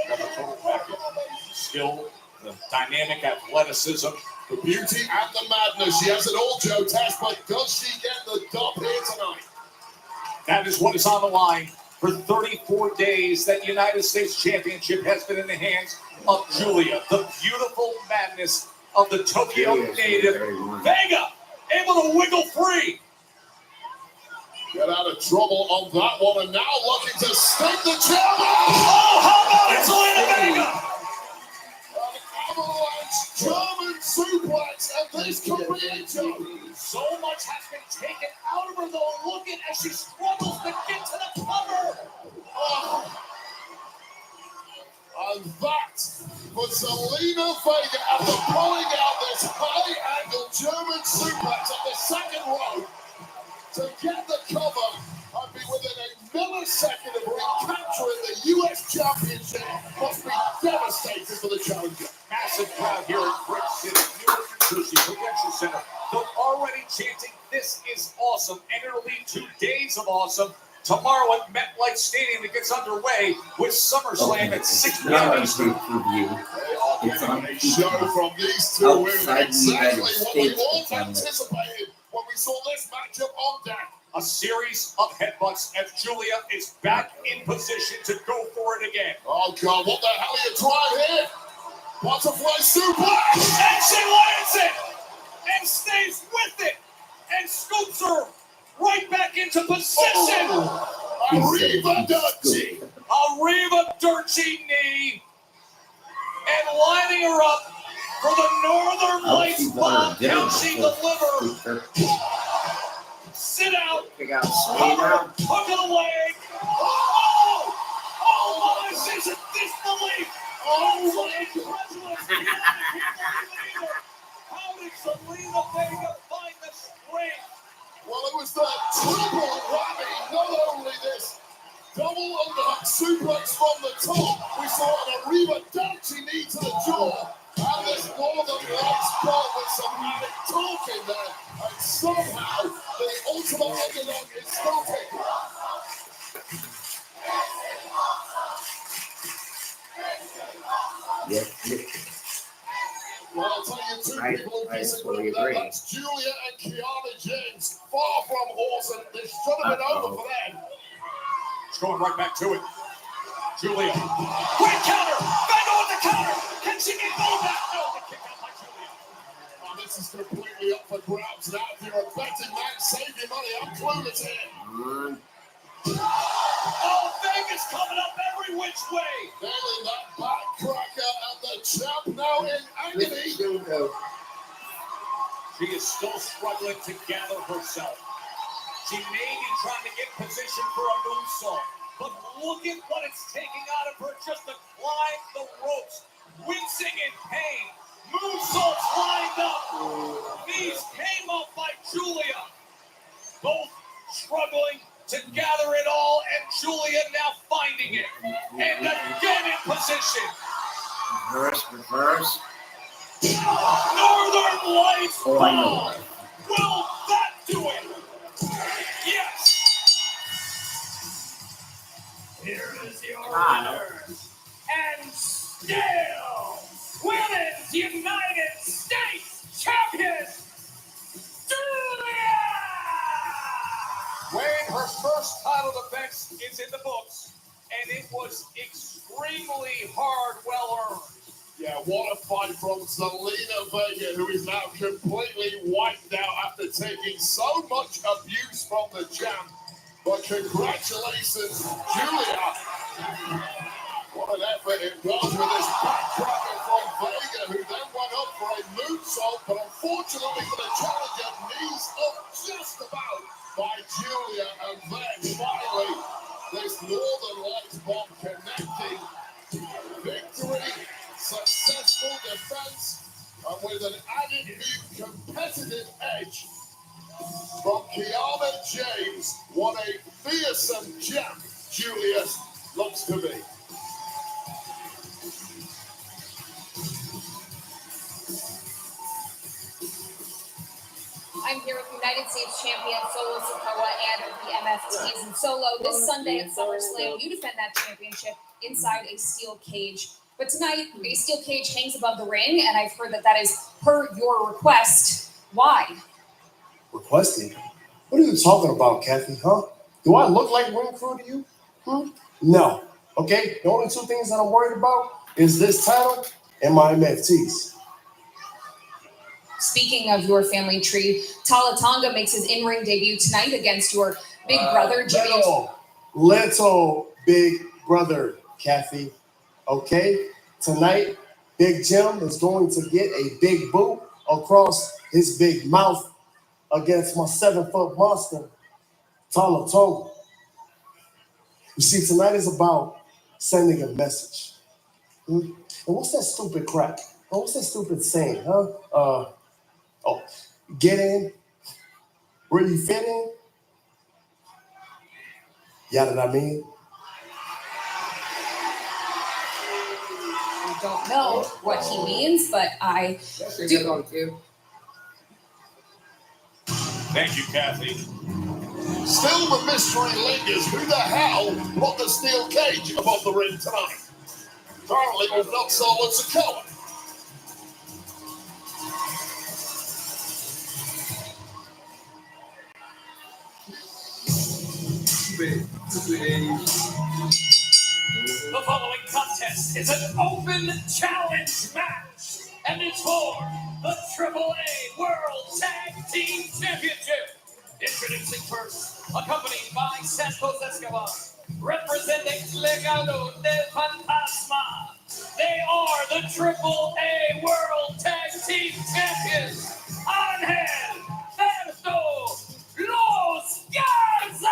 Got the total package. Skill, the dynamic athleticism. The beauty and the madness. She has it all, Joe Tess, but does she get the dub here tonight? That is what is on the line. For 34 days, that United States Championship has been in the hands of Julia, the beautiful madness of the Tokyo native. Vega, able to wiggle free. Get out of trouble on that one, and now looking to stick the chair. Oh, how about it, Zelina Vega? An avalanche German suplex, and this could be it, Joe. So much has been taken out of her, though. Look at as she struggles to get to the cover. Oh. And that for Zelina Vega after pulling out this high-angle German suplex at the second row to get the cover and be within a millisecond of recapturing the U.S. Championship. Must be devastating for the challenger. Massive crowd here at Brick City, Newark, New Jersey Convention Center. They're already chanting, "This is awesome," and it'll lead 2 days of awesome. Tomorrow at MetLife Stadium, it gets underway with SummerSlam at 6 it's not p.m. on Eastern. pay-per-view. They are It's on getting a show from these two women. outside the Exactly United what we States. all It's on there. anticipated when we saw this matchup on deck. A series of headbutts as Julia is back in position to go for it again. Oh, God, what the hell are you trying here? Butterfly suplex. And she lands it and stays with it and scoops her right back into position. Arrivederci. Arrivederci knee. And lining her up for the Northern Lights bomb. Can she deliver? Sit out. We got Cover. Selena. Hook of the leg. Oh! Oh my, she's a disbelief. Oh my incredulous. How did Selena Vega find the strength? Well, it was that triple whammy. Not only this double underhook suplex from the top, we saw an Arrivederci knee to the jaw, and this Northern Lights ball with some talk in there, and somehow the ultimate underdog is stopping. Yeah. Well, I'll tell you two I- people who I disagree fully with that. agree. That's Julia and Kiana James. Far from awesome. This should have been over for them. She's going right back to it. Julia. Quick counter. Vega with the counter. Can she get Vega back? No, the kick out by Julia. Oh, this is completely up for grabs now. If you're a betting man, save your money. I'm clueless here. Oh, Vegas coming up every which way. Nailing that back cracker, and the champ now in agony. She is still struggling to gather herself. She may be trying to get position for a moonsault, but look at what it's taking out of her just to climb the ropes, wincing in pain. Moonsaults lined up. Knees came up by Julia. Both struggling to gather it all, and Julia now finding it. And again in position. Reverse. Northern Lights Oh, I know. ball. Will that do it? Yes. Here is your winner and still Women's United States Champion, Julia. Wayne, her first title defense is in the books, and it was extremely hard, well earned. Yeah, what a fight from Zelina Vega, who is now completely wiped out after taking so much abuse from the champ. But congratulations, Julia. What an effort it was with this backcracker from Vega, who then went up for a moonsault, but unfortunately for the challenger, knees up just about by Julia, and then finally, this Northern Lights bomb connecting. Victory, successful defense, and with an added new competitive edge from Kiana James. What a fearsome champ Julia looks to be. I'm here with United States champion Solo Sikoa and the MFTs. And Solo, this Sunday at SummerSlam, you defend that championship inside a steel cage. But tonight, a steel cage hangs above the ring, and I've heard that that is per your request. Why? Requesting? What are you talking about, Kathy, huh? Do I look like Ring Crew to you? No. Okay? The only two things that I'm worried about is this title and my MFTs. Speaking of your family tree, Tala Tonga makes his in-ring debut tonight against your big brother, Jimmy. Little big brother, Kathy. Okay? Tonight, Big Jim is going to get a big boot across his big mouth against my 7-foot monster, Tala Tonga. You see, tonight is about sending a message. And what's that stupid crap? What's that stupid saying, huh? Get in, really fit in. Yeah, what I mean? I don't know what he means, but I do. Thank you, Kathy. Still the mystery lingers. Who the hell put the steel cage above the ring tonight? Apparently it was not Solo Sikoa. The following contest contest is an open challenge match, and it's for the AAA World Tag Team Championship. Introducing first, accompanied by Santos Escobar, representing Legado del Fantasma. They are the AAA World Tag Team Champions, Angel Berto Los Garza!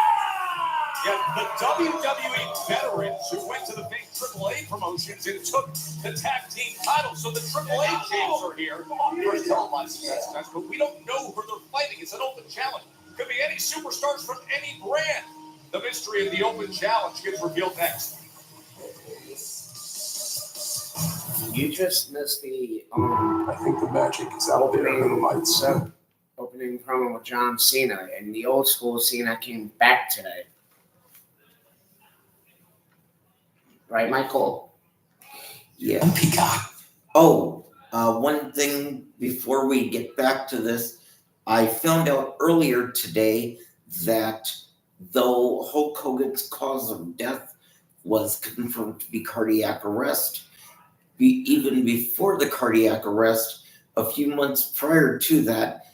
Yeah, the WWE veterans who went to the big AAA promotions and took the tag team title. So the AAA champs are here. First televised success, but we don't know who they're fighting. It's an open challenge. Could be any superstars from any brand. The mystery of the open challenge gets revealed next. You just missed the I think the magic is out there in the lights. opening promo with John Cena, and the old school Cena came back today. Right, Michael? Yeah. Peacock. Oh, one thing before we get back to this, I found out earlier today that though Hulk Hogan's cause of death was confirmed to be cardiac arrest, even before the cardiac arrest, a few months prior to that,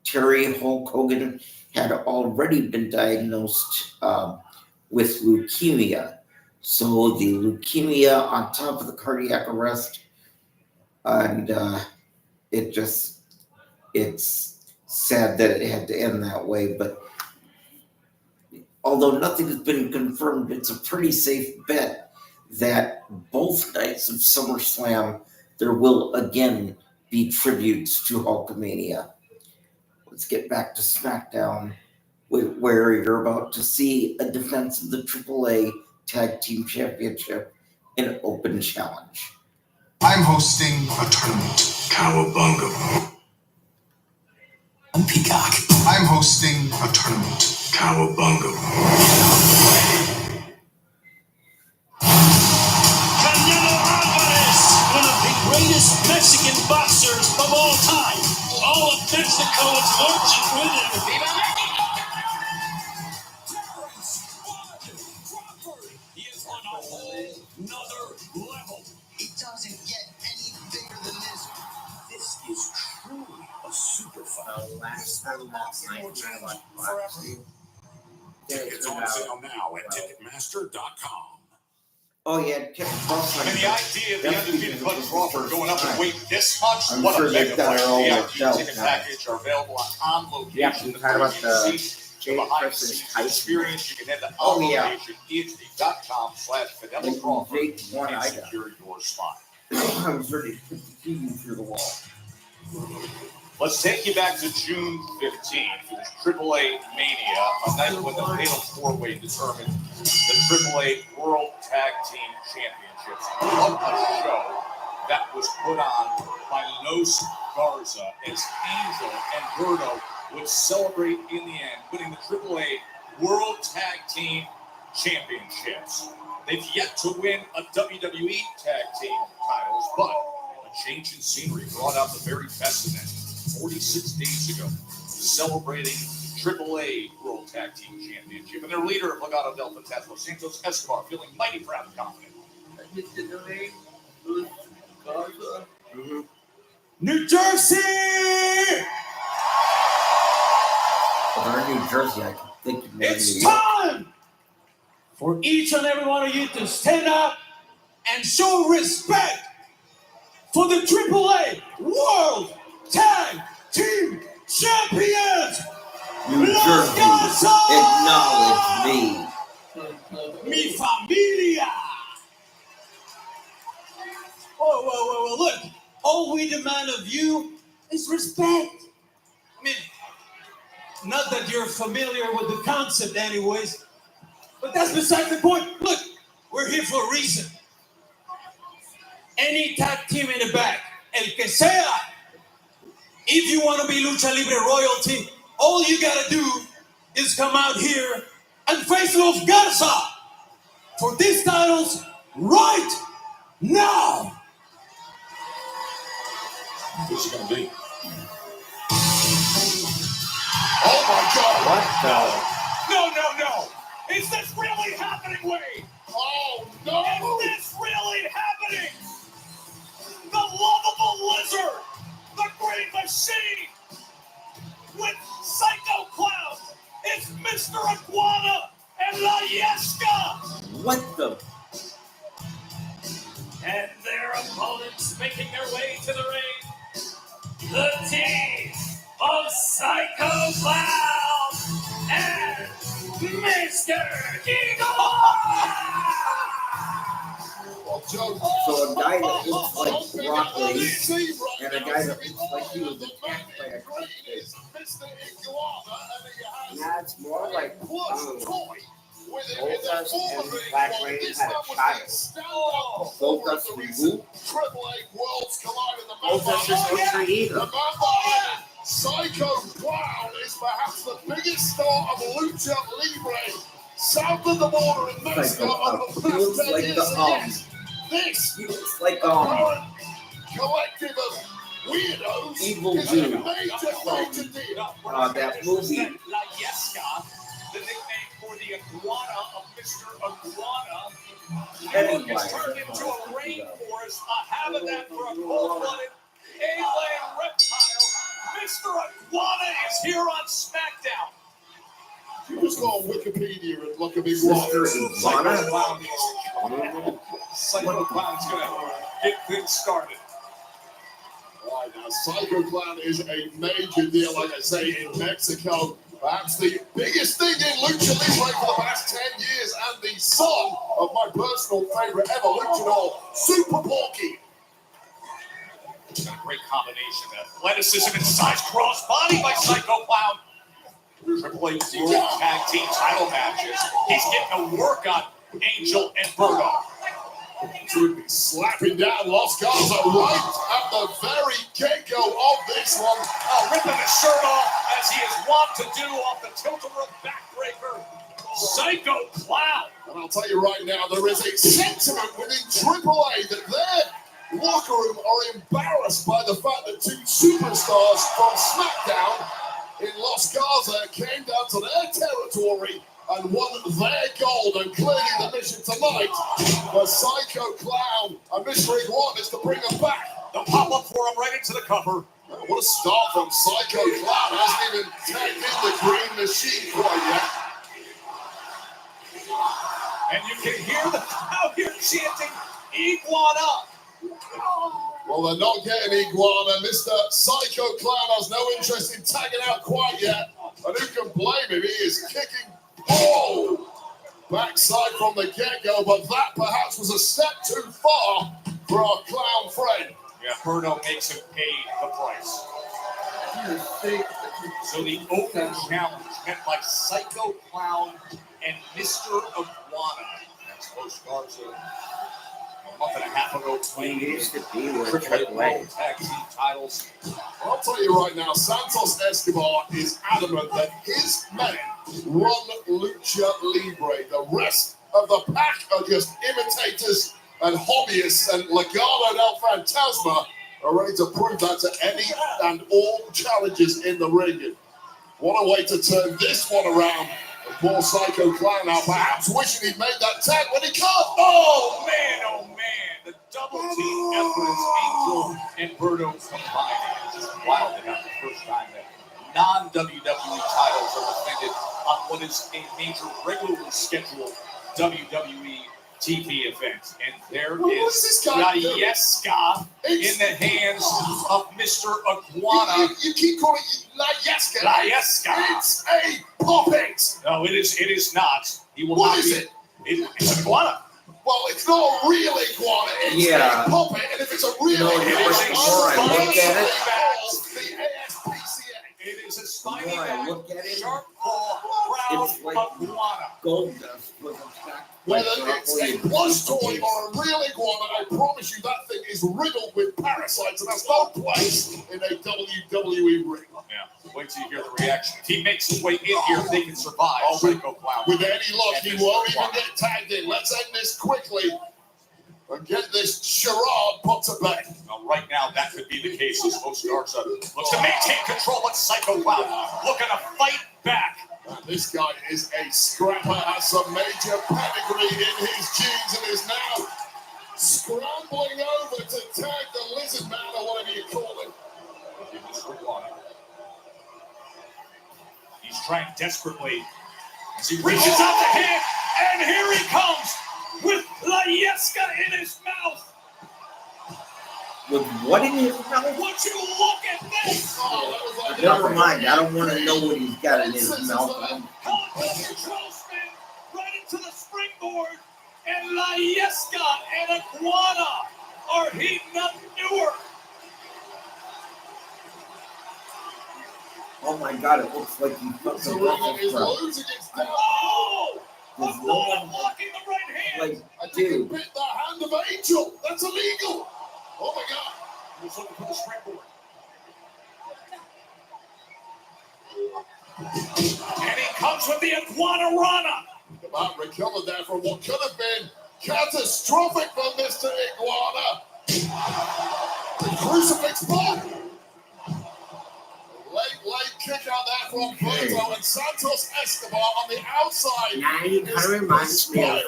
Terry Hulk Hogan had already been diagnosed with leukemia. So the leukemia on top of the cardiac arrest, and it's sad that it had to end that way. But although nothing has been confirmed, it's a pretty safe bet that both nights of SummerSlam there will again be tributes to Hulkamania. Let's get back to SmackDown, where you're about to see a defense of the AAA Tag Team Championship in open challenge. I'm hosting a tournament. Cowabunga. On Peacock. I'm hosting a tournament. Cowabunga. Canelo Alvarez, one of the greatest Mexican boxers of all time. All of Mexico is marching with him. He is on a whole nother level. It doesn't get any bigger than this. This is truly a super fight. Last night, I watched Tickets on sale now at Ticketmaster.com. Oh yeah, And the idea of the undefeated Bud Crawford going up and weight this much, I'm what sure a they've mega got fight. it all The worked VIP out ticket now. package are available on location. Yeah, you heard about the Jake behind the versus scenes Tyson. experience. You can head to Oh, yeah. onlocation.com/Fidelity Crawford Jake won, and I got. secure your spot. I was ready to put the TV through the wall. Let's take you back to June 15th for this AAA Mania, a night when the Fatal 4-Way determined the AAA World Tag Team Championships. What a show that was put on by Los Garza as Angel and Berto would celebrate in the end, winning the AAA World Tag Team Championships. They've yet to win a WWE Tag Team titles, but a change in scenery brought out the very best of them. 46 days ago, celebrating AAA World Tag Team Championship. And their leader of Legado del Fantasma, Santos Escobar, feeling mighty proud and confident. New Jersey! Or New Jersey, I think. It's time for each and every one of you to stand up and show respect for the AAA World Tag Team Champions! New Los Jersey, Garza! acknowledge me. Mi familia! Whoa, look. All we demand of you is respect. I mean, not that you're familiar with the concept anyways, but that's beside the point. Look, we're here for a reason. Any tag team in the back, el que sea, if you want to be Lucha Libre royalty, all you gotta do is come out here and face Los Garza for these titles right now. What's it going to be? Oh my God! What the? No! Is this really happening, Wade? Oh no! Is this really the team of Psycho Clown and Mr. Eagle. Well, Joe, So a guy that looks like jumping Brock on the Lee scene right and a now guy to that be looks like he was on the attacked by a main cupcake. is Mr. Iguana, and he has That's more like plush toy with him in the Goldust form and of an Black iguana. Raven This had a man was the child. standout performer at Goldust the and recent who? Triple H Worlds Collide in the Goldust is Ultra The Ego. man behind Psycho Clown is perhaps the biggest star of Lucha Libre south of the border in Mexico Psycho over the Clown. He past looks 10 like years. the, And yes, this He looks like current collective of weirdos Evil is a Dude major deal. that movie. La Yesca, the nickname for the iguana of Mr. Iguana. Anyway. It's turned into a rainforest, a habitat for a cold-blooded alien reptile. Mr. Iguana is here on SmackDown. You just go on Wikipedia and look at me. Mr. Iguana? Psycho Clown's gonna get things started. Right now, Psycho Clown is a major deal, like I say, in Mexico. Perhaps the biggest thing in Lucha Libre for the past 10 years, and the son of my personal favorite ever, Luchador, Super Porky. It's a great combination of athleticism and size, cross body by Psycho Clown. Triple H World Tag Team title matches. He's getting a work on Angel and Berto. To be slapping down Los Garza right at the very get-go of this one. Oh, ripping the shirt off as he is wont to do off the tilt-a-whirl backbreaker. Psycho Clown. And I'll tell you right now, there is a sentiment within AAA that their locker room are embarrassed by the fact that two superstars from SmackDown in Los Garza came down to their territory and won their gold. And clearly the mission tonight for Psycho Clown and Mr. Iguana is to bring them back. The pop-up for him right into the cover. What a start from Psycho Clown. Hasn't even tagged in the green machine quite yet. And you can hear the crowd here chanting, Iguana. Well, they're not getting Iguana. Mr. Psycho Clown has no interest in tagging out quite yet. And who can blame him? He is kicking backside from the get-go, but that perhaps was a step too far for our clown friend. Yeah, Berto makes him pay the price. So the open challenge met by Psycho Clown and Mr. Iguana. That's Los Garza. A month and a half ago, playing used to be with Triple H Triple H. World Tag Team titles. I'll tell you right now, Santos Escobar is adamant that his men run Lucha Libre. The rest of the pack are just imitators and hobbyists, and Legado del Fantasma are ready to prove that to any and all challenges in the ring. What a way to turn this one around. The poor Psycho Clown now perhaps wishing he'd made that tag when he can't. Oh man, the double team effort as Angel and Berto combined. It's just wild to have the first time that non-WWE titles are defended on what is a major regularly scheduled WWE TV event. And there What is is this guy La doing? Yesca in the hands of Mr. Iguana. You keep calling it La Yesca. La Yesca. It's a puppet. No, it is not. He will What not is be. it? It's an iguana. Well, it's not a real iguana. It's Yeah. a puppet. And if it's a real You know, iguana, the more I look at it- the ASPCA. It is a spiny The more I back, look at it, sharp claw, proud it's like iguana. Goldust was attacked by Whether it's a plush toy or a real iguana, I promise you that thing is riddled with parasites and has no place in a WWE ring. Yeah, wait till you hear the reaction. If he makes his way in here, they can survive. Oh, Psycho Clown. With any luck, And he Mr. won't even Iguana. get tagged in. Let's end this quickly and get this charade put to bed. Now, right now, that could be the case as Los Garza looks to maintain control, but Psycho Clown looking to fight back. This guy is a scrapper, has some major pedigree in his genes, and is now scrambling over to tag the lizard man or whatever you call him. Mr. Iguana. He's trying desperately as he reaches out the hand, and here he comes with La Yesca in his mouth. With what in his mouth? Would you look at this? Oh, that was like Never mind. I don't want to know what he's got in his mouth. Helicopter control spin right into the springboard, and La Yesca and Iguana are heating up Newark. Oh my God! It looks like he fucking Serena is Brussels losing its sprout. Oh! There's no Iguana one blocking the right hand. like, I think he dude. bit the hand of Angel. That's illegal. Oh my God. He's looking for the springboard. And he comes with the Iguana Rana. The man recovered there from what could have been catastrophic for Mr. Iguana. The crucifix bomb. Late kick out there from Berto and Santos Escobar on the outside. Now he kind of reminds me of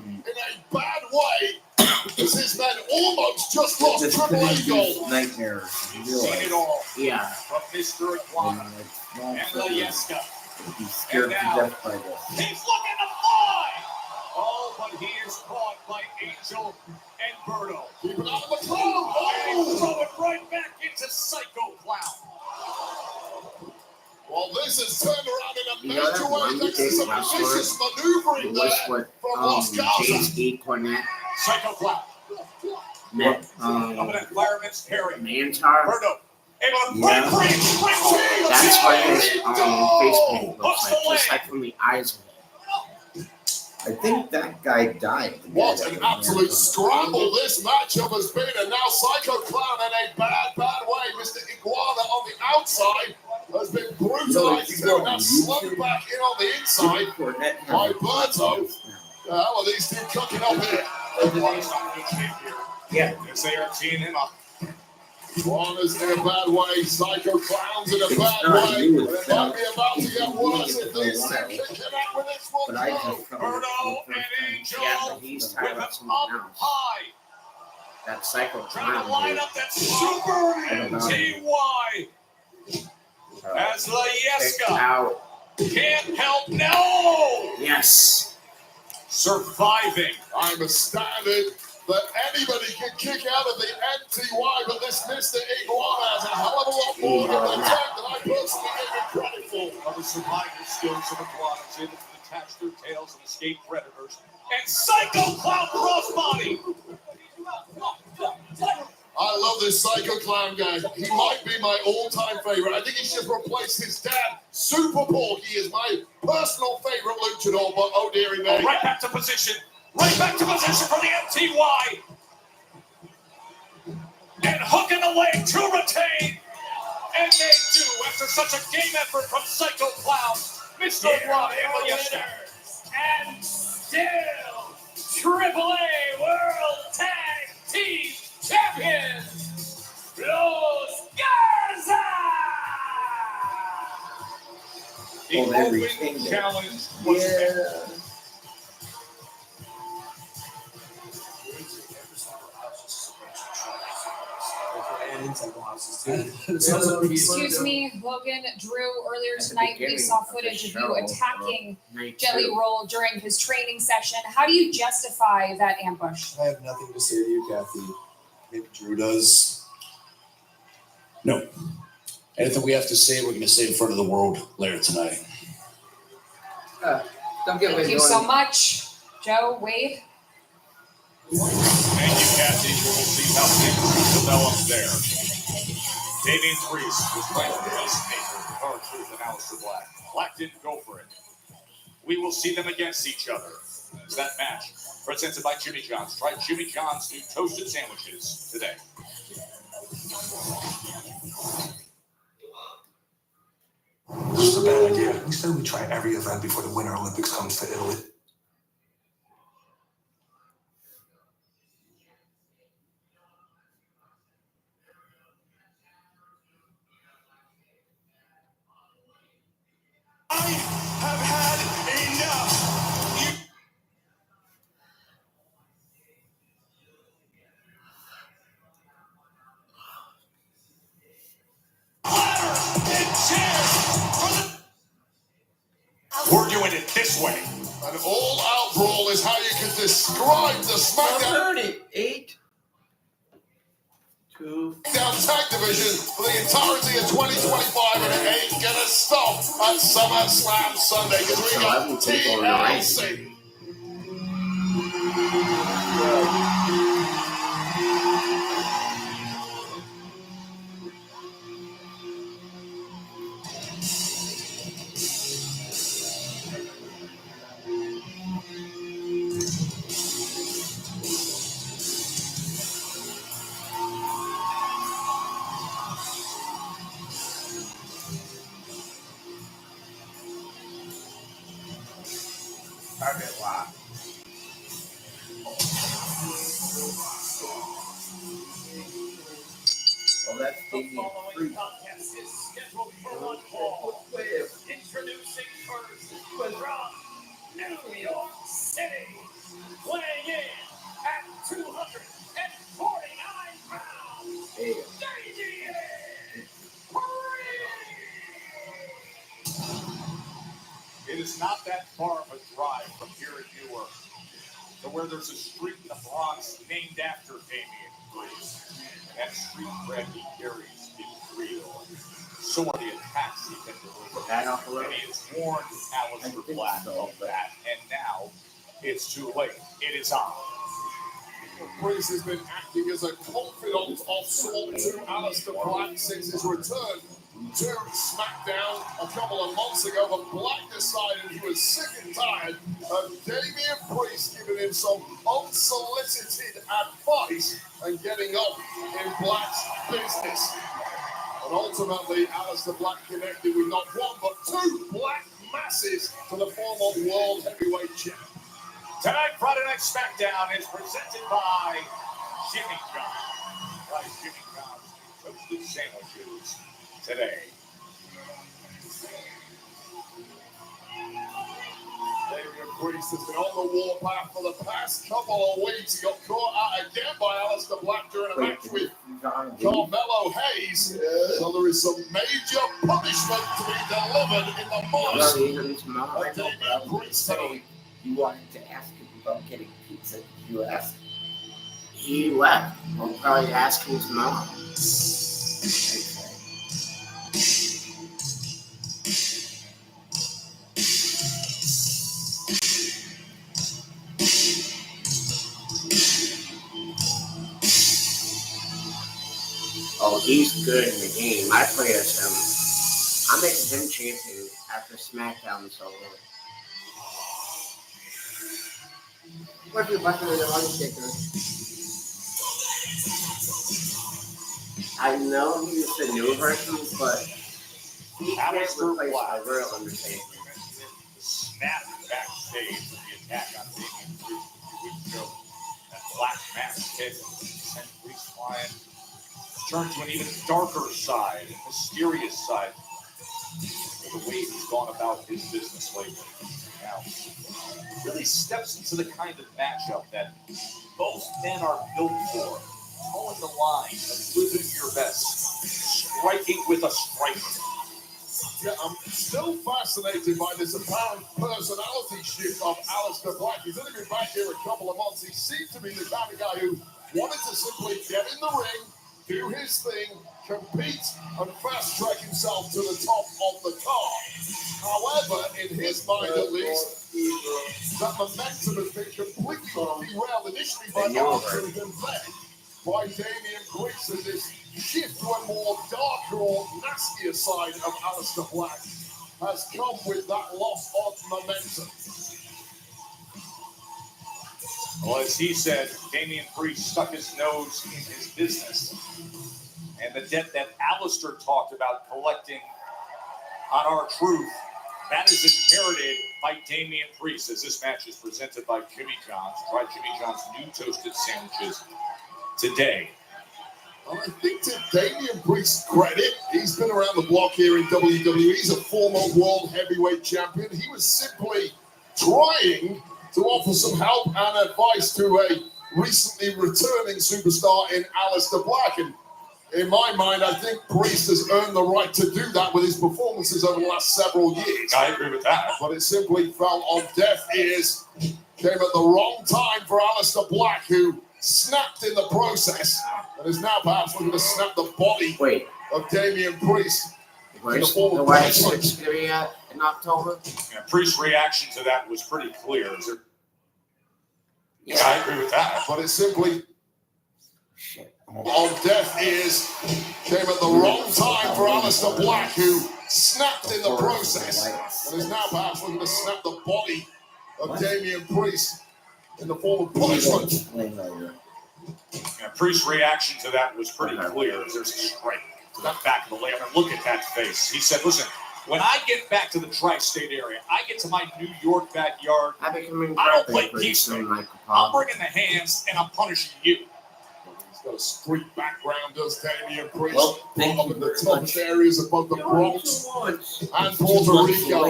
in a bad way. As his men almost just lost This Triple could A gold. induce nightmares. You Seen realize? it all yeah. from Mr. Iguana Like, small and La children Yesca. would be scared to death by this. He's looking to fly. Oh, but he is caught by Angel and Berto. Keep it out of the cloud. And Oh! throw it right back into Psycho Clown. Well, this has turned around in a You know major that way one thanks to big some wrestler vicious maneuvering It there was with from Los Gaza. James E. Cornette Psycho Clown. met Up in that fireman's carry. Mantar. Berto. Able to Yeah. break free. Break free. That's what his face paint looks Hooks like, the just leg. like from the eyes of it. I think that guy died. The guy What that an was absolute Mantar. scramble this matchup has been, and now Psycho Clown in a bad way. Mr. Iguana on the outside has been brutalized if you too, go and now on slugged YouTube, back in on the inside. Cornette has by a Berto. The hell are these two cooking up here? Iguana's not in good shape here. Yeah. As they are teeing him up. Iguana's in a bad way. Psycho Clown's in a It's bad not way. you, It it's might be about to get worse if it's these not two you. can connect with this one. But I just go. covered it Berto for the and first time. Angel Yeah, but he's with tired him of up something else. high. That Psycho Trying to Clown. line dude. up that super MTY. As La Picked Yesca out. can't help. No! Yes. Surviving. I'm astounded that anybody can kick out of the NTY, but this Mr. Iguana has a hell of a lot more in the tank than I personally gave him credit for. Of the survival skills of iguanas, able to detach their tails and escape predators. And Psycho Clown crossbody. I love this Psycho Clown guy. He might be my all-time favorite. I think he should replace his dad, Super Porky, is my personal favorite luchador, but oh dearie me. Right back to position. Right back to position for the MTY. And hooking the leg to retain. And they do after such a game effort from Psycho Clown. Mr. Iguana and La Yesca. And still Triple A World Tag Team Champions, Los Garza! The Oh, they open retained it. challenge was Yeah. Excuse me, Logan, Drew, earlier At the tonight we beginning saw of the footage of show, you attacking Night Jelly two. Roll during his training session. How do you justify that ambush? I have nothing to say to you, Kathy. Maybe Drew does. No. Anything we have to say, we're going to say in front of the world later tonight. Don't get Thank you so much, Joe, Wade. Thank you, Kathy. We'll see how things develop there. Damian Priest was trying to decimate R-Truth and Aleister Black. Black didn't go for it. We will see them against each other. It's that match presented by Jimmy John's. Try Jimmy John's new toasted sandwiches today. This is a bad idea. We said we try every event before the Winter Olympics comes to Italy. I have had enough. We're doing it this way. An all-out brawl is how you can describe the SmackDown. 38. Down tag division for the entirety of 2025, and it ain't gonna stop at SummerSlam Sunday because we got 11 people in the ring. TLC. Well, that's The Damien following Priest. contest is scheduled for one fall. Introducing first from New York City, weighing in at 249 pounds, Damn. It is not that far of a drive from here in Newark to where there's a street in the Bronx named after Damien Priest. That street cred he carries is real. So are the attacks he can deliver. And he has warned Aleister Black of that. And now it's too late. It is on. Priest has been acting as a confidant of sorts to Aleister Black since his return to SmackDown a couple of months ago, but Black decided he was sick and tired of Damien Priest giving him some unsolicited advice and getting up in Black's business. And ultimately, Aleister Black connected with not one but two Black masses to the former World Heavyweight Champ. Tonight, Friday Night SmackDown is presented by Jimmy John's. By Jimmy John's toasted sandwiches today. Damien Priest has been on the warpath for the past couple of weeks. He got caught out again by Aleister Black during a match with Carmelo Hayes. So there is some major punishment to be delivered in the mosque of Damien Priest tonight. You wanted to ask him about getting pizza. You asked. He left. We'll probably ask his mom. Oh, he's good in the game. I play as him. I'm making him champion after SmackDown is over. What if you're bucking with the Undertaker? I know he's the new version, but he can't Aleister replace Black. the real Undertaker. Snap backstage with the attack on Damien Priest a few weeks ago. That Black mask hit sent Priest flying. Turned to an even darker side, a mysterious side. The way he's gone about his business lately. Now, really steps into the kind of matchup that most men are built for. Towing the line of living your best. Striking with a striker. Yeah, I'm still fascinated by this apparent personality shift of Aleister Black. He's only been back here a couple of months. He seemed to be the kind of guy who wanted to simply get in the ring, do his thing, compete, and fast-track himself to the top of the card. However, in his mind at least, that momentum has been completely derailed initially by Aleister and then by Damien Priest, and this shift to a more darker or nastier side of Aleister Black has come with that loss of momentum. Well, as he said, Damien Priest stuck his nose in his business. And the debt that Aleister talked about collecting on R-Truth, that is inherited by Damien Priest, as this match is presented by Jimmy John's. Try Jimmy John's new toasted sandwiches today. Well, I think to Damien Priest's credit, he's been around the block here in WWE. He's a former world heavyweight champion. He was simply trying to offer some help and advice to a recently returning superstar in Aleister Black. And in my mind, I think Priest has earned the right to do that with his performances over the last several years. I agree with that. But it simply fell on deaf ears. Came at the wrong time for Aleister Black, who snapped in the process and is now perhaps looking to snap the body Wait, of Damian Priest. where's the White Sox gonna be at in October? Yeah, Priest's reaction to that was pretty clear. Yeah, I agree with that. But it's simply on deaf ears came at the wrong time for Aleister Black, who snapped in the process and is now perhaps looking to snap the body of Damian Priest in the form of punishment. Yeah, Priest's reaction to that was pretty clear. There's a strike to the back of the leg. I mean, look at that face. He said, listen, when I get back to the tri-state area, I get to my New York backyard, I don't play peacemaker. I'm bringing the hands and I'm punishing you. He's got a street background, does Damian Priest. Up in the toughest areas of both the Bronx and Puerto Rico.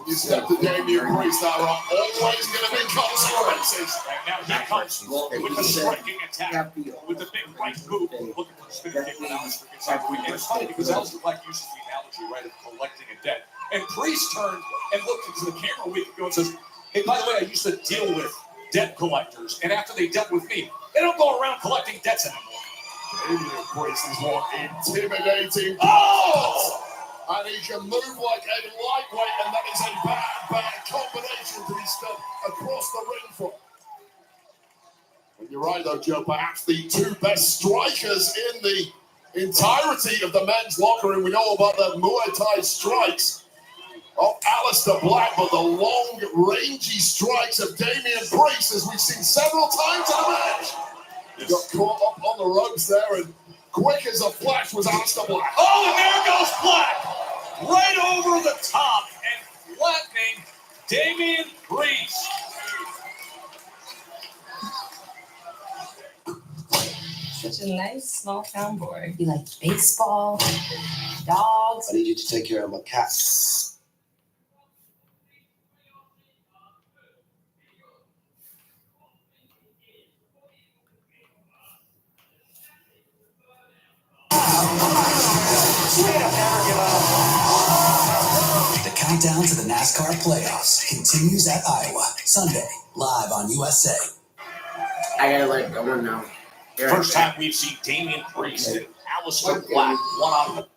You step to Damian Priest, there are always going to be consequences. And now he comes with the striking attack, with the big right boot, looking for the spinning kick. And it's funny because Aleister Black uses the analogy, right, of collecting a debt. And Priest turned and looked into the camera a week ago and says, hey, by the way, I used to deal with debt collectors. And after they dealt with me, they don't go around collecting debts anymore. Damian Priest is more intimidating. Oh! And he can move like a lightweight, and that is a bad combination to be stepped across the ring from. And you're right, though, Joe. Perhaps the two best strikers in the entirety of the men's locker room. We know about the Muay Thai strikes of Aleister Black, but the long, rangy strikes of Damian Priest, as we've seen several times in the match. He got caught up on the ropes there, and quick as a flash was Aleister Black. Oh, and there goes Black! Right over the top and flattening Damian Priest. Such a nice small town boy. You like baseball, dogs. I need you to take care of my cats. The countdown to the NASCAR playoffs continues at Iowa, Sunday, live on USA. I gotta let go now. First time we've seen Damian Priest and Aleister Black one-on-one.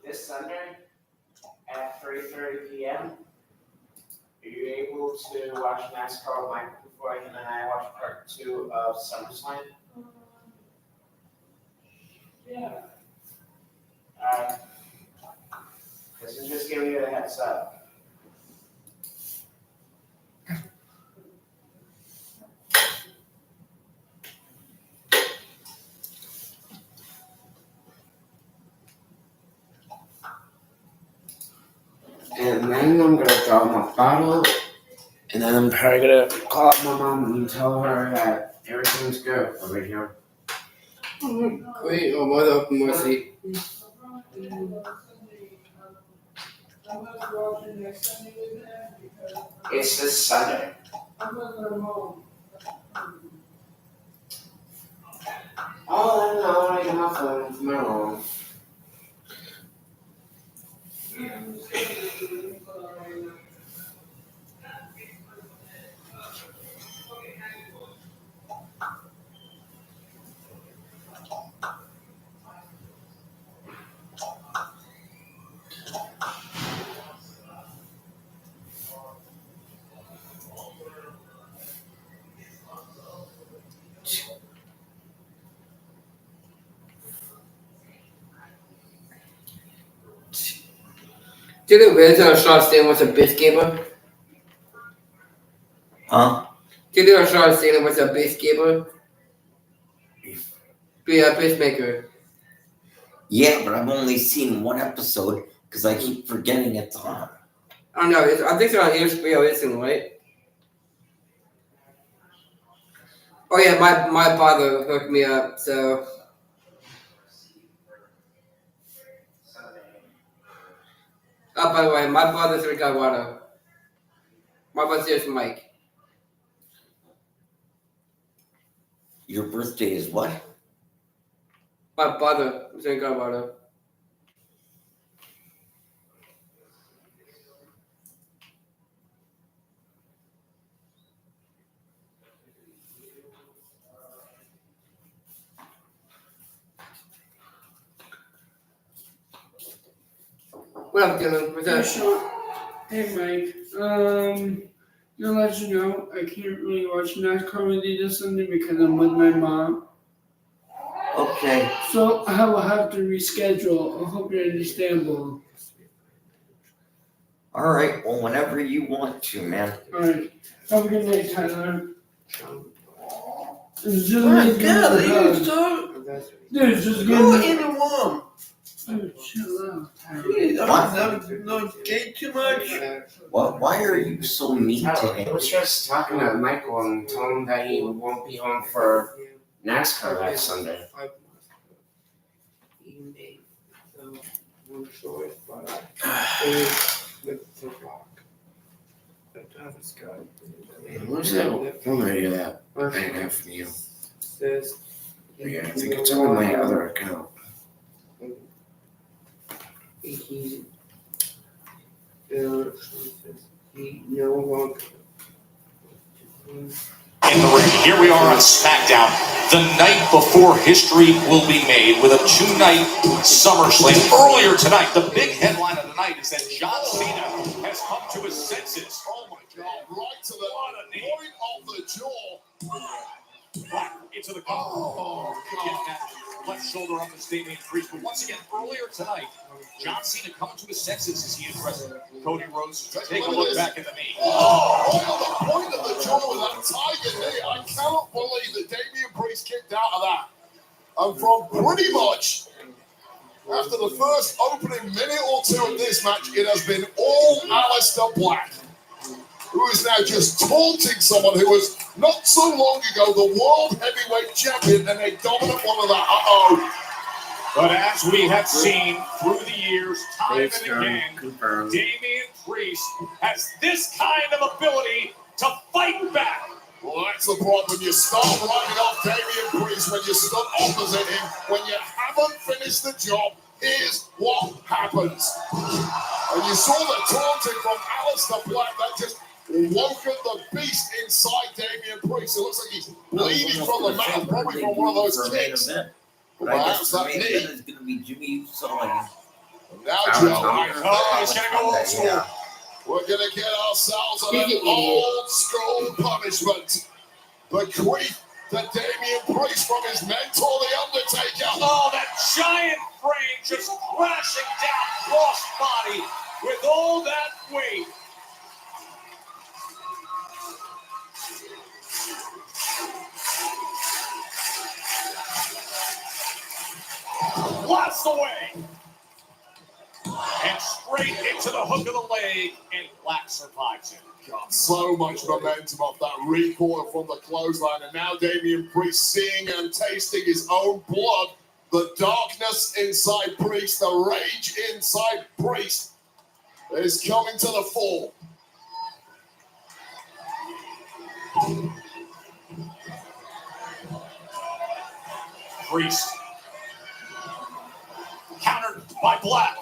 This Sunday at 3:30 p.m. Are you able to watch NASCAR with Michael before him and I watch part 2 of SummerSlam? Yeah. Alright. This is just giving you a heads up. And then I'm gonna drop my bottle, and then I'm probably gonna call up my mom and tell her that everything's good over here. Wait, what up, Mercy? It's this Sunday. Oh, no, I got my phone from my room. Do you think Vince Sean Stanley was a base gamer? Huh? Do you think Sean Stanley was a base gamer? Be a pacemaker. Yeah, but I've only seen one episode because I keep forgetting it's on. I don't know. I think it's on HBO, isn't it, right? Oh yeah, my father hooked me up, so. Oh, by the way, my father's in Colorado. My brother's here is Mike. Your birthday is what? My brother is in Colorado. What up, Dylan? What's Hey, up? Sean. Hey, Mike. To let you know, I can't really watch NASCAR with you this Sunday because I'm with my mom. Okay. So I will have to reschedule. I hope you're understandable. All right. Well, whenever you want to, man. All right. Have a good night, Tyler. It's just What? me God, giving you a hug. so... Dude, it's just Go giving in the room. Dude, chill out, Tyler. Please, don't gay too much. Why are you so mean to I him? was just talking to Michael and told him that he won't be home for NASCAR that Sunday. He made the one choice, but I with the rock. Where's that phone radio that I have from you? Yeah, I think it's on my other account. He no longer. In the ring. Here we are on SmackDown. The night before history will be made with a two-night SummerSlam. Earlier tonight, the big headline of the night is that John Cena has come to his senses. Oh my God! Right to the point of the jaw. Right into the cover. Oh God! Left shoulder up as Damian Priest. But once again, earlier tonight, John Cena coming to his senses as he addressed Cody Rhodes. Take a look back at the knee. Oh, right on the point of the jaw with that tiger knee. I cannot believe that Damian Priest kicked out of that. And from pretty much after the first opening minute or two of this match, it has been all Aleister Black, who is now just taunting someone who was not so long ago the world heavyweight champion and a dominant one of that. Uh-oh. But as we have seen through the years, time and again, Confirmed. Damian Priest has this kind of ability to fight back. Well, that's the problem. You start writing off Damian Priest when you stood opposite him. When you haven't finished the job, here's what happens. And you saw the taunting from Aleister Black that just woken the beast inside Damian Priest. It looks like he's bleeding from the mouth, probably from one of those kicks. But I guess the main event is going to be Jimmy Uso and Now, Joe, he's going to go old school. Yeah. we're going to get ourselves an old school punishment. Bequeath to Damian Priest from his mentor, The Undertaker. Oh, that giant frame just crashing down cross body with all that weight. Blasts away. And straight into the hook of the leg, and Black survives it. God, so much momentum off that recoil from the clothesline, and now Damian Priest seeing and tasting his own blood. The darkness inside Priest, the rage inside Priest is coming to the fore. Priest countered by Black,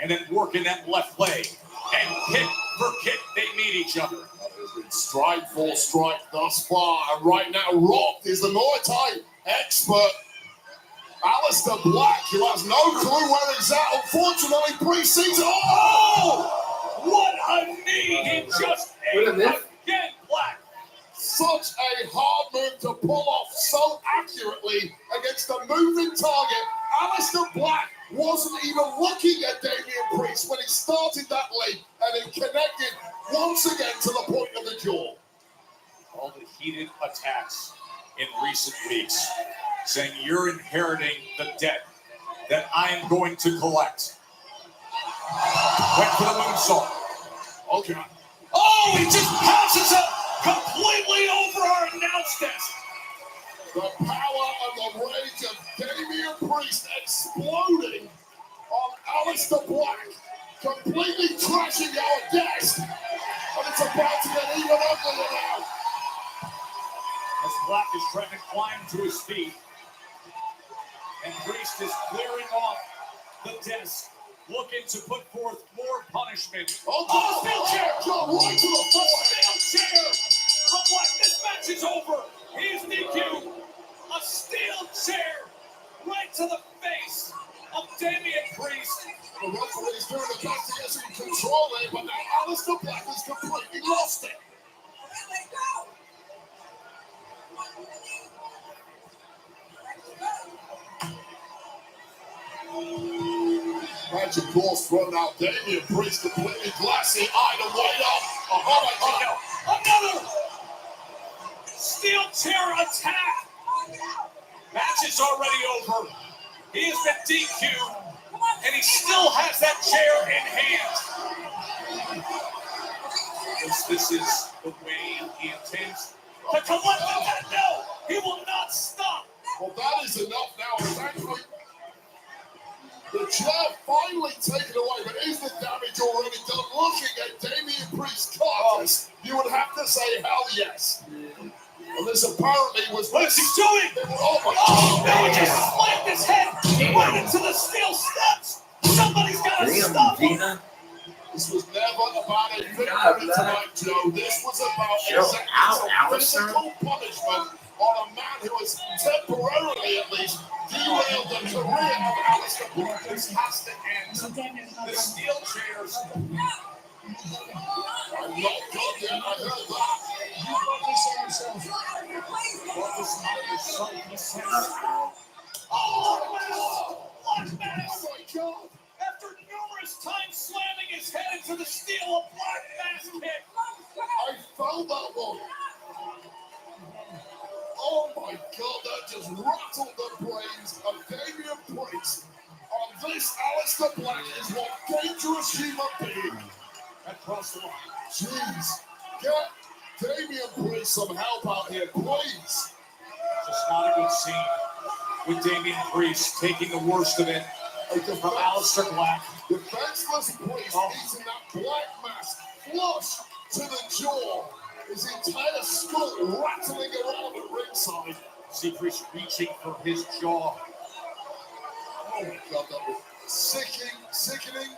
and then working that left leg, and kick for kick, they meet each other. There's been strike for strike thus far, and right now Rock is the Muay Thai expert. Aleister Black, who has no clue where he's at. Unfortunately, Priest sees it. Oh! What a knee he just ate again, Black. Such a hard move to pull off so accurately against a moving target. Aleister Black wasn't even looking at Damian Priest when he started that leg, and it connected once again to the point of the jaw. All the heated attacks in recent weeks, saying you're inheriting the debt that I am going to collect. Went for the moonsault. Okay. Oh, he just passes up completely over our announce desk. The power and the rage of Damian Priest exploding on Aleister Black, completely trashing our desk, and it's about to get even uglier now. As Black is trying to climb to his feet, and Priest is clearing off the desk, looking to put forth more punishment. Oh, steel chair! Right to the floor! Steel chair from Black. This match is over. He's DQ. A steel chair right to the face of Damian Priest. The referee's doing the best match, of course, thrown out. Damian Priest completely glassy eyed and wide up. Another steel chair attack. Match is already over. He has been DQ'd, and he still has that chair in hand. This is the way he intends to come up with that. No, he will not stop. Well, that is enough now. It's actually the chair finally taken away, but is the damage already done? Looking at Damian Priest's carcass, you would have to say hell yes. Well, this apparently was. What is he doing? Oh my Oh, God! no, he just slammed his head right into the steel steps. Somebody's got to stop him. This was never about a victory tonight, Joe. This was about physical punishment on a man who has temporarily, at least, derailed the career of Aleister Black. This has to end. The steel chairs. I'm not done yet. I heard that. You focus on yourself. Focus on yourself. Oh, my God. After numerous times slamming his head into the steel, a black mass kick. I felt that one. Oh my God, that just rattled the brains of Damian Priest. On this, Aleister Black is one dangerous human being. And cross the line. Jeez, get Damian Priest some help out here, please. Just not a good scene with Damian Priest taking the worst of it from Aleister Black. Defenseless Priest eating that black mask flush to the jaw. His entire skull rattling around at ringside. See Priest reaching for his jaw. Oh my God, that was sickening,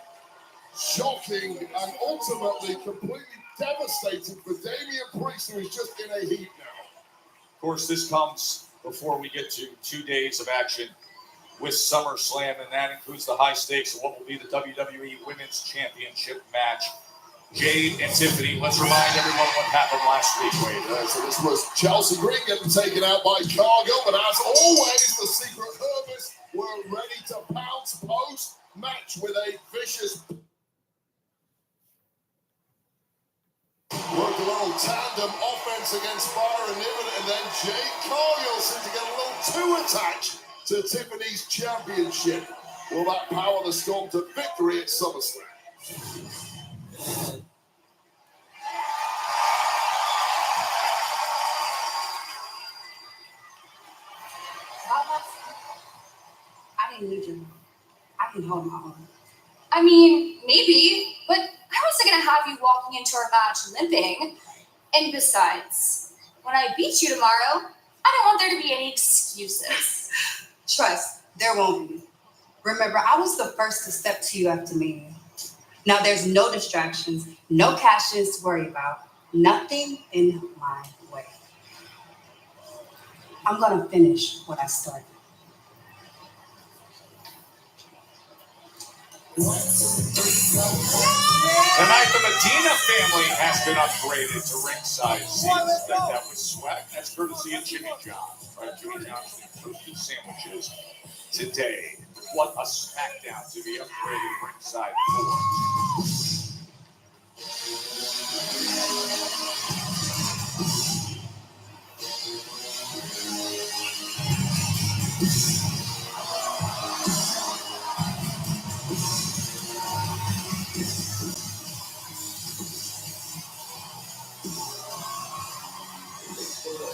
shocking, and ultimately completely devastating for Damian Priest, who is just in a heat now. Of course, this comes before we get to 2 days of action with SummerSlam, and that includes the high stakes of what will be the WWE Women's Championship match. Jade and Tiffany, let's remind everyone what happened last week, Wade. So this was Chelsea Green getting taken out by Cargill, but as always, the Secret Service were ready to pounce post-match with a vicious worked a little tandem offense against Byron Niven, and then Jade Cargill seemed to get a little too attached to Tiffany's championship. Will that power the Storm to victory at SummerSlam? I didn't need you. I can hold my own. I mean, maybe, but I wasn't gonna have you walking into our match limping. And besides, when I beat you tomorrow, I don't want there to be any excuses. Trust, there won't be. Remember, I was the first to step to you after Mania. Now there's no distractions, no cash-ins to worry about, nothing in my way. I'm gonna finish what I started. Tonight, the Medina family has been upgraded to ringside seats. That was swag. That's courtesy of Jimmy John's. Right? Jimmy John's toasted sandwiches today. What a SmackDown to be upgraded ringside for.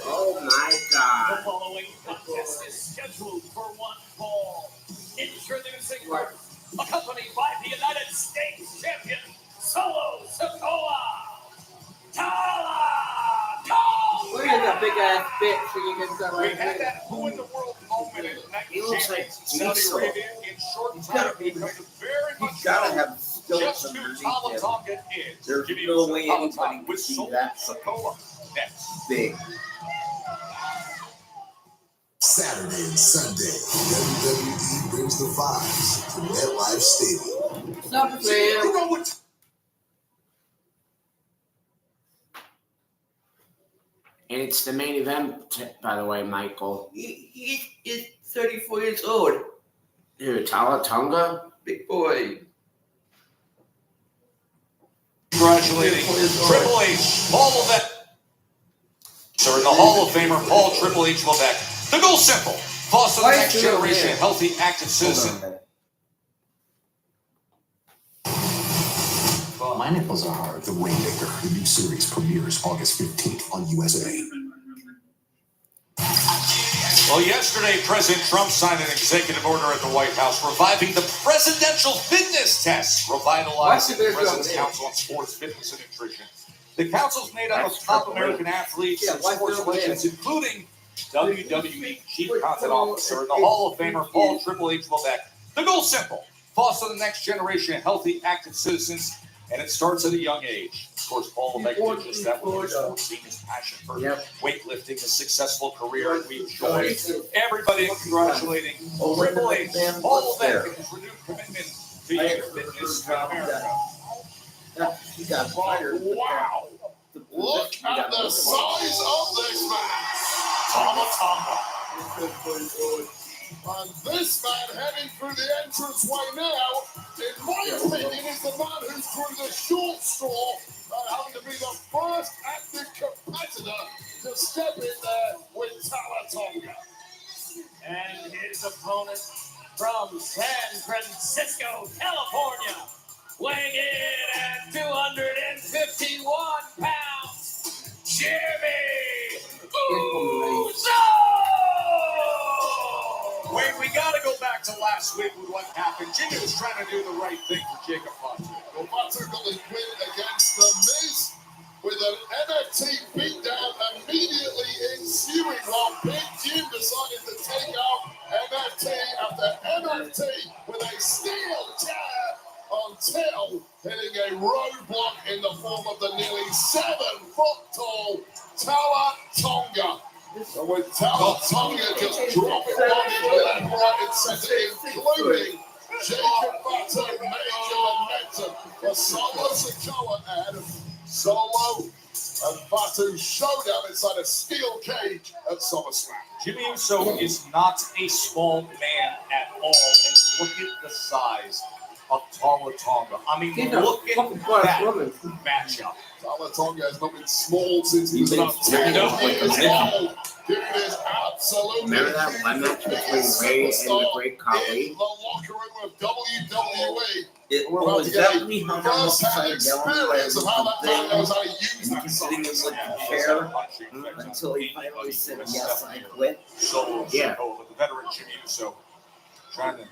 Oh my God. The following contest is scheduled for one fall. Introducing first, accompanied by the United States champion, Solo Sikoa. Tala! Look at that big ass bitch so you can start We like had this. that who in the world moment in He looks like Saudi Diesel. Arabia in short He's time gotta be- because of very He's much gotta known have stilts just who underneath Tala him. Tonga is. There's Give you no some way Tala anybody Tonga can with see Solo that Sikoa next. big. Saturday and Sunday, WWE brings the vibes to MetLife Stadium. SummerSlam. And it's the main event, by the way, Michael. He is 34 years old. Who, Tala Tonga? Big boy. congratulating Triple H, Paul Levesque. Sir, in the Hall of Famer, Paul Triple H Levesque. The goal simple. Foster the next generation of healthy, active citizen. My Nipples Are Hard, The Rainmaker. The new series premieres August 15th on USA. Well, yesterday, President Trump signed an executive order at the White House reviving the presidential fitness test, revitalizing the President's Council on Sports, Fitness, and Nutrition. The council's made up of top American athletes and sports legends, including WWE Chief Content Officer and the Hall of Famer Paul Triple H Levesque. The goal's simple: foster the next generation of healthy, active citizens, and it starts at a young age. Of course, Paul Levesque did just that with his sports, seeing his passion for weightlifting, a successful career, and we join everybody in congratulating Triple H, Paul Levesque, and his renewed commitment to youth fitness in America. He got fired. Wow! Look at the size of this man! Tama Tonga. And this man heading through the entranceway now, in my opinion, is the man who drew the short straw, having to be the first active competitor to step in there with Tama Tonga. And his opponent from San Francisco, California, weighing in at 251 pounds, Jimmy Uso! Wait, we gotta go back to last week with what happened. Jimmy was trying to do the right thing for Jacob Fatu. Well, Fatu got his win against The Miz with an NFT beatdown immediately ensuing while Big Jim decided to take out NFT after NFT with a steel jab until hitting a roadblock in the form of the nearly 7-foot-tall Tama Tonga. So with Tama Tonga just dropping one in left, right, and center, including Jacob Fatu, major momentum for Solo Sikoa and Solo and Fatu showdown inside a steel cage at SummerSlam. Jimmy Uso is not a small man at all, and look at the size of Tama Tonga. I mean, look at that matchup. Tama Tonga has not been small since he was about 10 years old. Dude is absolutely Remember that one match between Ray and the Great Khali? in the locker room of WWE. It We're about was to get definitely a how first-hand experience of how that man knows how to use that sitting in size. the chair until he finally said, yes, I quit. Solo Sikoa, but the veteran Jimmy Uso trying to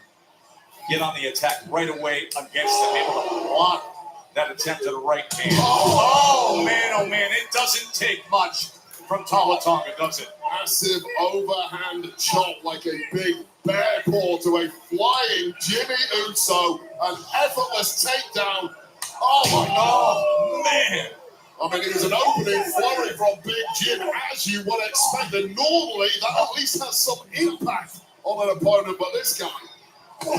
get on the attack right away against him, able to block that attempt at a right hand. Oh man, it doesn't take much from Tama Tonga, does it? Massive overhand chop like a big bear paw to a flying Jimmy Uso. An effortless takedown. Oh my God, man. I mean, it was an opening flurry from Big Jim, as you would expect. And normally, that at least has some impact on an opponent, but this guy,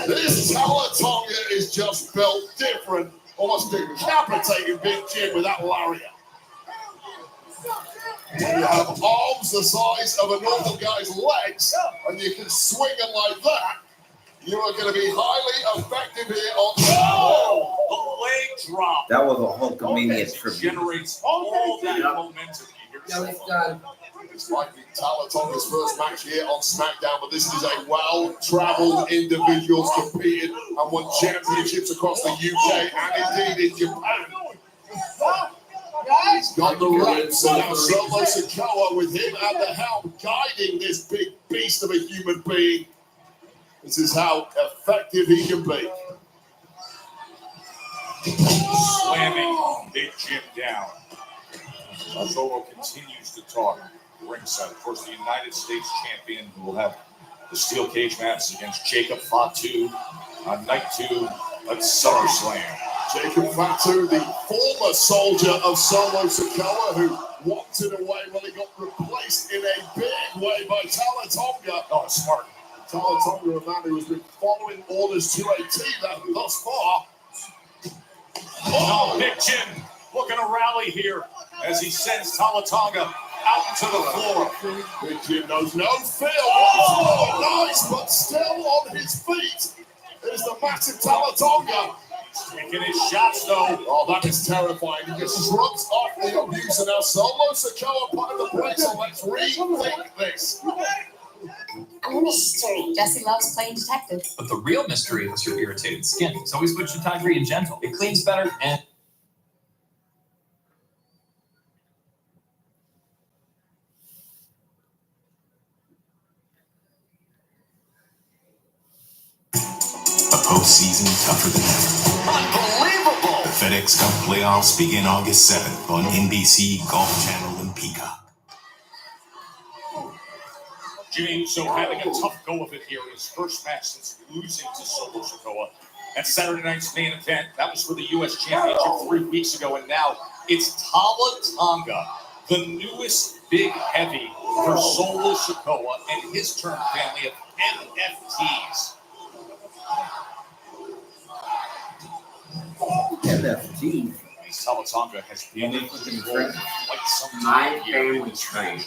this Tama Tonga is just built different, almost decapitating Big Jim with that lariat. When you have arms the size of a normal guy's legs, and you can swing them like that, you are going to be highly effective here on the leg drop. That was a Hulkamania tribute. Generates all that momentum here. This might be Tama Tonga's first match here on SmackDown, but this is a well-traveled individual competing and won championships across the UK and indeed in Japan. He's got the reins, and now Solo Sikoa with him at the helm, guiding this big beast of a human being. This is how effective he can be. Slamming Big Jim down. Solo continues to talk ringside. Of course, the United States champion who will have the steel cage match against Jacob Fatu on night 2 at SummerSlam. Jacob Fatu, the former soldier of Solo Sikoa, who walked it away when he got replaced in a big way by Tama Tonga. Oh, smart. Tama Tonga, a man who has been following orders to a T thus far. Oh, Big Jim looking to rally here as he sends Tama Tonga out to the floor. Big Jim knows no fear. Oh, nice, but still on his feet is the massive Tama Tonga. Taking his shots, though. Oh, that is terrifying. He just shrugs off the abuse, and now Solo Sikoa part of the break, so let's rethink this. A mystery. Jesse loves playing detective. But the real mystery is your irritated skin. So we switched to Tide Green Gentle. It cleans better and A postseason tougher than ever. Unbelievable! The FedEx Cup playoffs begin August 7th on NBC, Golf Channel, and Peacock. Jimmy Uso having a tough go of it here in his first match since losing to Solo Sikoa. At Saturday night's main event, that was for the U.S. Championship 3 weeks ago, and now it's Tala Tonga, the newest big heavy for Solo Sikoa and his term family of NFTs. NFT. Tala Tonga has been in for quite some My time here. family trade.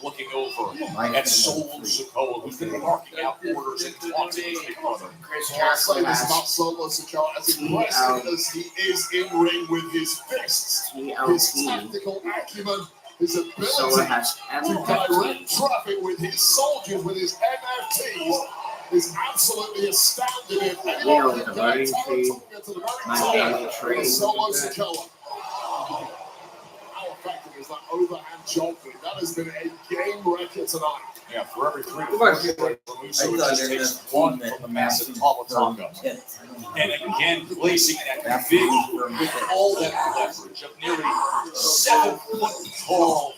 Looking over at Solo Sikoa, who's been marking out orders and taunting his big brother. Chris I'll say Castle this has about Solo Sikoa, as impressive as he is in ring with his fists, his TLT. tactical acumen, his ability Solo has to direct traffic with his soldiers, with his NFTs, is absolutely astounding. If anyone the can voting get tree, Tala to the my very family top, tree. it's Solo Sikoa. How effective is that overhand jumping? That has been a game wrecker tonight. Yeah, for every 3 to 4 strikes, Uso just takes one from the massive Tala Tonga. And again, placing that big with all that leverage of nearly 7 foot tall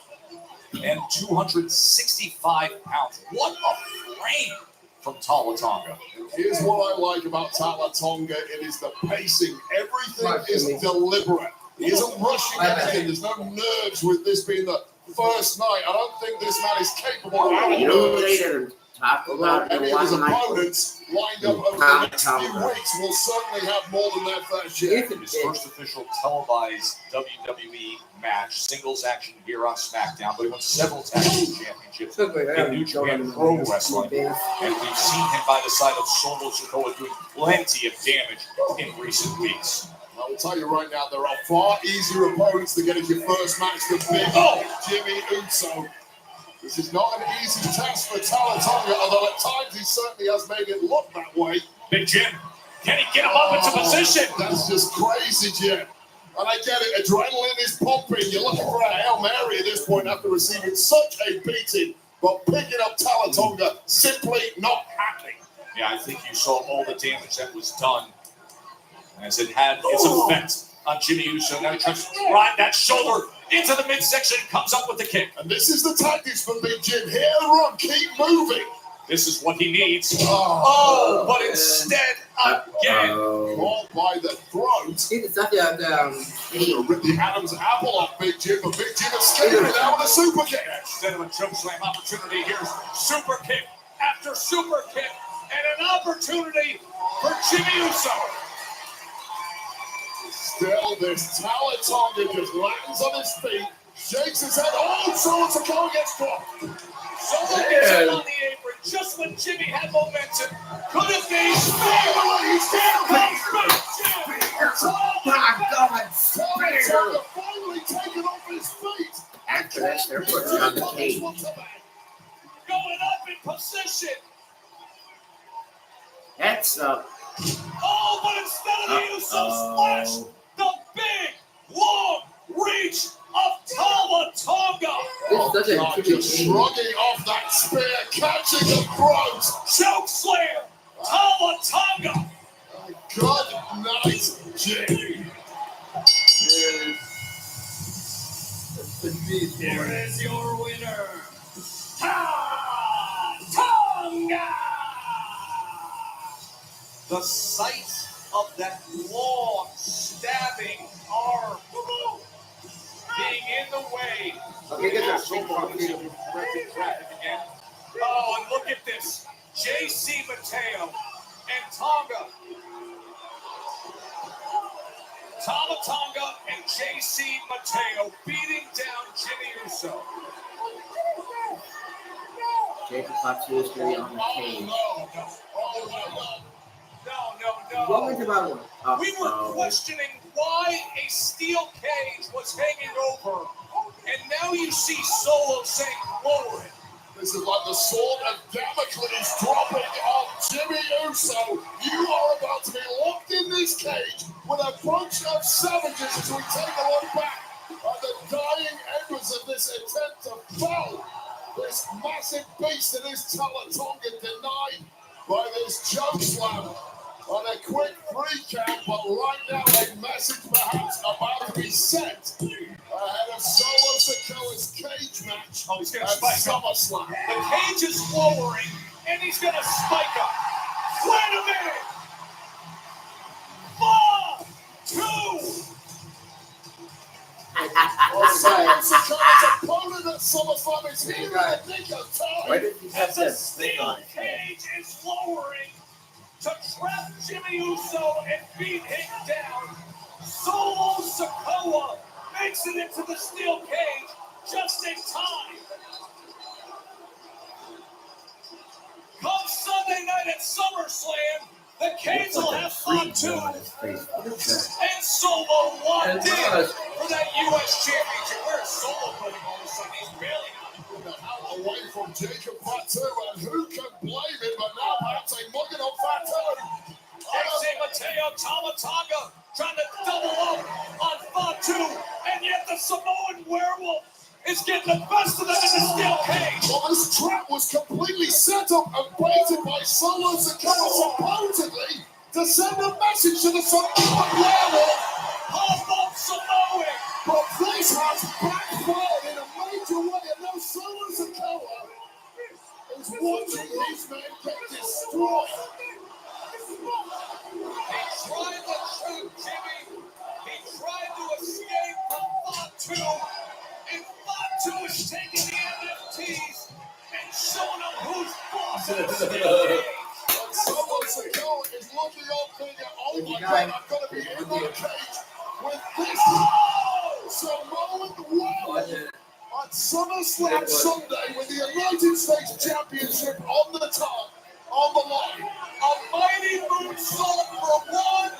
and 265 pounds. What a frame from Tala Tonga. Here's what I like about Tala Tonga. It is the pacing. Everything is deliberate. He isn't rushing anything. There's no nerves with this being the first night. I don't think this man is capable of having You know, nerves. later talk about the Any of his one Michael. opponents lined up over the next few weeks will certainly have more than their fair share. His first official televised WWE match, singles action here on SmackDown, but he won several tag team championships in New Japan Pro Wrestling. And we've seen him by the side of Solo Sikoa doing plenty of damage in recent weeks. I will tell you right now, there are far easier opponents to get as your first match than Big Jimmy Uso. This is not an easy task for Tala Tonga, although at times he certainly has made it look that way. Big Jim, can he get him up into position? That's just crazy, Jim. And I get it, adrenaline is pumping. You're looking for a Hail Mary at this point after receiving such a beating. But picking up Tala Tonga, simply not happening. Yeah, I think you saw all the damage that was done as it had its effect on Jimmy Uso. Now he tries to ride that shoulder into the midsection, comes up with the kick. And this is the tactics for Big Jim. Here, run, keep moving. This is what he needs. Oh, but instead, again, caught by the throat. Rip the Adam's apple off Big Jim, but Big Jim escaped it out with a super kick. Instead of a choke slam opportunity, here's super kick after super kick, and an opportunity for Jimmy Uso. Still, this Tala Tonga just lands on his feet, shakes his head. Oh, Solo Sikoa gets dropped. Solo gets him on the apron just when Jimmy had momentum. Could it be? He's down. My God, Tala Tonga finally taken off his feet. After this, they're putting on the cage. Going up in position. That's up. Oh, but instead of the Uso splash, the big, long reach of Tala Tonga. Just shrugging off that spear, catching the throat. Choke slam, Tala Tonga. Good night, Jimmy. Here is your winner, Tala Tonga. The sight of that long, stabbing arm being in the way. Corrected traffic again. Oh, and look at this. JC Mateo and Tonga. Tala Tonga and JC Mateo beating down Jimmy Uso. Jacob Fatu is going to be on the cage. No, What was the bad one? We were questioning why a steel cage was hanging over, and now you see Solo saying lower it. This is like the sword of Damocles dropping on Jimmy Uso. You are about to be locked in this cage with a bunch of savages as we take a look back at the dying embers of this attempt to foul this massive beast that is Talatonga, denied by this choke slam on a quick recap, but right now a message perhaps about to be sent ahead of Solo Sikoa's cage match Oh, he's gonna at spike up. SummerSlam. The cage is lowering, and he's going to spike up. Wait a minute! 5, 2. Solo Sikoa's opponent at SummerSlam is here in the nick of Why time. did he have As a that thing steel on his head? cage is lowering to trap Jimmy Uso and beat him down. Solo Sikoa makes it into the steel cage just in time. Come Sunday night at SummerSlam, the cage will have fun too. And Solo locked in for that U.S. Championship. Where's Solo putting all of a sudden? He's bailing out. Away from Jacob Fatu, and who can blame him? But now perhaps a mugging on Fatu. Jose Mateo Tamatonga trying to double up on Fatu, and yet the Samoan werewolf is getting the best of them in the steel cage. Well, this trap was completely set up and baited by Solo Sikoa, supposedly to send a message to the Samoan werewolf. Pop up Samoan. But this has backfired in a major way, and now Solo Sikoa is watching his men get destroyed. He tried to shoot Jimmy. He tried to escape from Fatu. And Fatu is taking the NFTs and showing them who's boss of the steel cage. Solo Sikoa is looking up thinking, oh my God, I've got to be in that cage with this Samoan werewolf on SummerSlam Sunday with the United States Championship on the top, on the line. A mighty moonsault for one,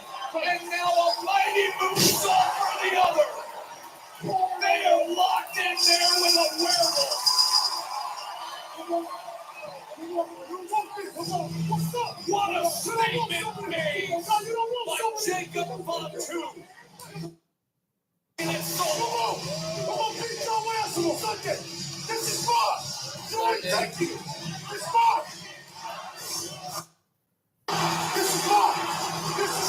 and now a mighty moonsault for the other. They are locked in there with a werewolf. What a statement made by Jacob Fatu. And it's Solo. This is fun! Thank you! It's fun! This is fun!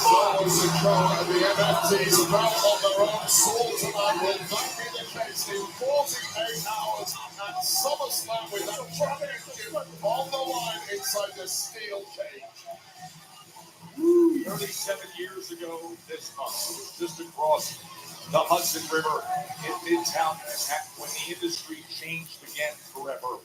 Solo Sikoa and the NFTs about on their own soul tonight. Will that be the case in 48 hours at SummerSlam with that championship on the line inside the steel cage? 37 years ago this month, it was just across the Hudson River in Midtown Manhattan when the industry changed again forever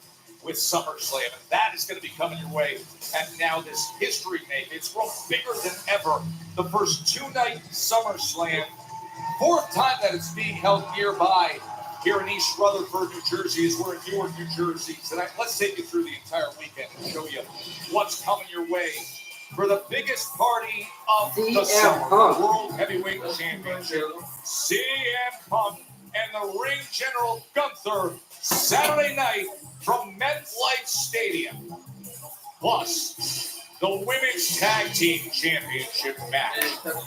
with SummerSlam. And that is going to be coming your way. And now this history making, it's grown bigger than ever. The first two-night SummerSlam, fourth time that it's being held nearby here in East Rutherford, New Jersey, as we're in Newark, New Jersey. Tonight, let's take you through the entire weekend and show you what's coming your way for the biggest party of the summer, the World Heavyweight Championship. CM Punk and the Ring General Gunther, Saturday night from MetLife Stadium. Plus, the Women's Tag Team Championship match.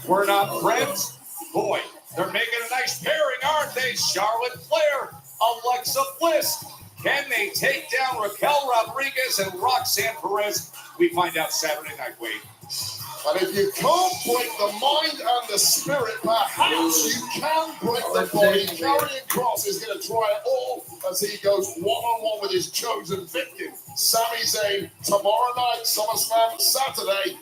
We're not friends? Boy, they're making a nice pairing, aren't they? Charlotte Flair, Alexa Bliss. Can they take down Raquel Rodriguez and Roxanne Perez? We find out Saturday night, Wade. And if you can't break the mind and the spirit, perhaps you can break the body. Karrion Kross is going to try it all as he goes one-on-one with his chosen victim, Sami Zayn, tomorrow night, SummerSlam Saturday.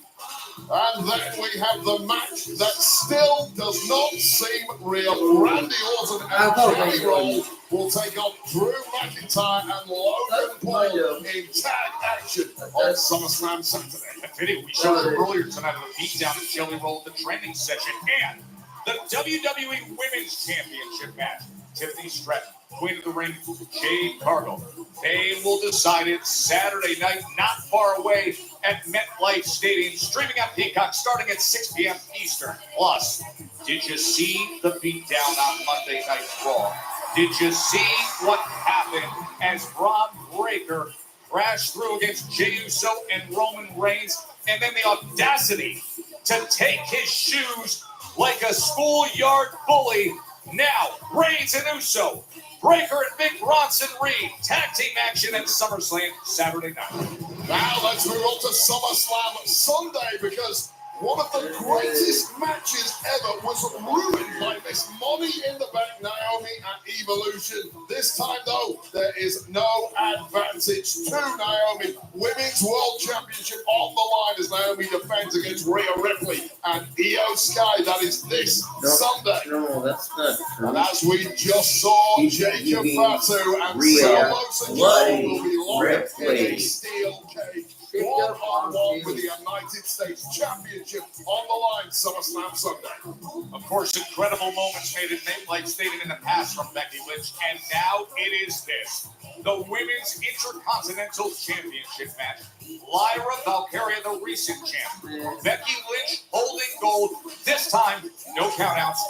And then we have the match that still does not seem real. Randy Orton and Johnny Roll will take on Drew McIntyre and Logan Paul in tag action on SummerSlam Saturday. That video we showed you earlier tonight of a beatdown of Jelly Roll at the training session and the WWE Women's Championship match. Tiffany Stratton Queen of the Ring, Jade Cargill. They will decide it Saturday night, not far away at MetLife Stadium, streaming on Peacock starting at 6 p.m. Eastern. Plus, did you see the beatdown on Monday Night Raw? Did you see what happened as Braun Breaker crashed through against Jey Uso and Roman Reigns, and then the audacity to take his shoes like a schoolyard bully? Now, Reigns and Uso, Breaker and Big Bronson Reed, tag team action at SummerSlam Saturday night. Now let's move on to SummerSlam Sunday, because one of the greatest matches ever was ruined by this Money in the Bank Naomi at Evolution. This time, though, there is no advantage to Naomi. Women's World Championship on the line as Naomi defends against Rhea Ripley and Io Sky. That is this Sunday. No, that's not true. And as we just saw, Jacob Fatu and Solo Sikoa will be locked in a steel cage. One-on-one with the United States Championship on the line, SummerSlam Sunday. Of course, incredible moments made at MetLife Stadium in the past from Becky Lynch, and now it is this, the Women's Intercontinental Championship match. Lyra Valkyria, the recent champ. Becky Lynch holding gold. This time, no countouts,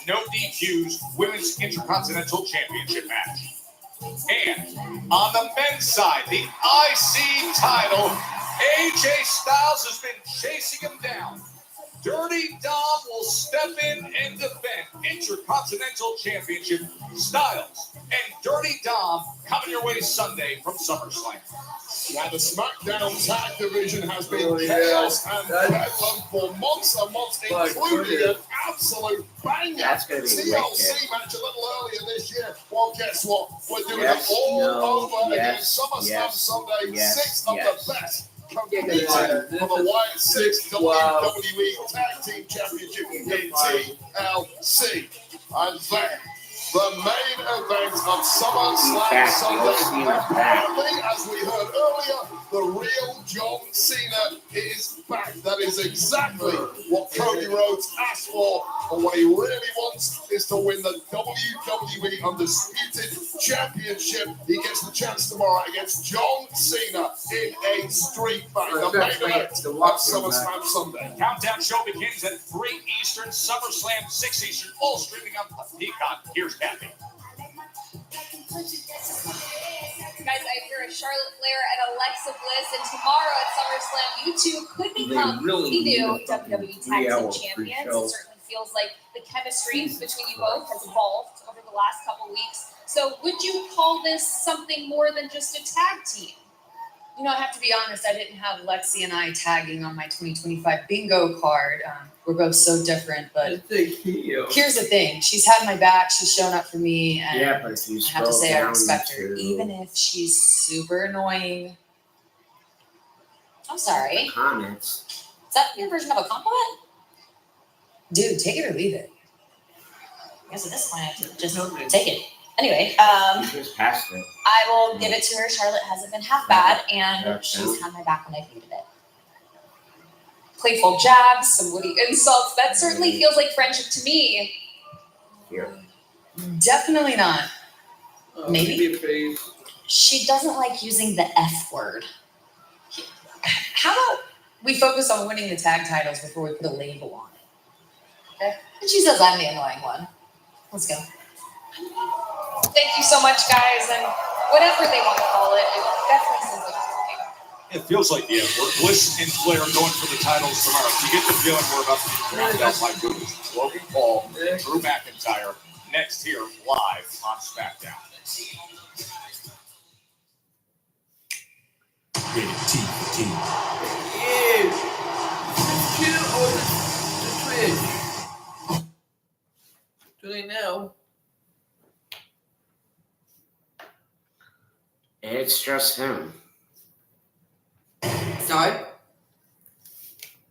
no DQs. Women's Intercontinental Championship match. And on the men's side, the IC title, AJ Styles has been chasing him down. Dirty Dom will step in and defend Intercontinental Championship. Styles and Dirty Dom coming your way Sunday from SummerSlam. Now the SmackDown Tag Division has been chaos and bedlam for months and months, including an absolute banger TLC match a little earlier this year. Well, guess what? We're doing it all over again. SummerSlam Sunday, 6 of the best competing for the Wyatt 6 WWE Tag Team Championship in TLC. And then the main event of SummerSlam Sunday. Apparently, as we heard earlier, the real John Cena is back. That is exactly what Cody Rhodes asked for. But what he really wants is to win the WWE Undisputed Championship. He gets the chance tomorrow against John Cena in a street fight. The main event of SummerSlam Sunday. Countdown show begins at 3 Eastern, SummerSlam 6 Eastern, all streaming on Peacock. Here's Kathy. Guys, I hear a Charlotte Flair and Alexa Bliss, and tomorrow at SummerSlam, you two could become the new WWE Tag Team Champions. It certainly feels like the chemistry between you both has evolved over the last couple weeks. So would you call this something more than just a tag team? You know, I have to be honest, I didn't have Lexi and I tagging on my 2025 bingo card. We're both so different, but here's the thing. She's had my back. She's shown up for me. And but if you I have to say I scroll respect down her, to even if she's super annoying. I'm sorry. comments, Is that your version of a compliment? Dude, take it or leave it. I guess at this point I have to just take it. Anyway, you just passed it. I will give it to her. Charlotte hasn't been half bad, and she's had my back when I needed it. Playful jabs, some witty insults. That certainly feels like friendship to me. Here. Definitely not. Maybe. She doesn't like using the F word. How about we focus on winning the tag titles before we put a label on it? Okay? And she says I'm the annoying one. Let's go. Thank you so much, guys, and whatever they want to call it, it definitely seems like It feels like the F-word. Bliss and Flair going for the titles tomorrow. You get the feeling we're about to be drowned out by goons. Logan Paul, Drew McIntyre, next here live on SmackDown. Rated T for Teen. Do they know? It's just him. Sorry?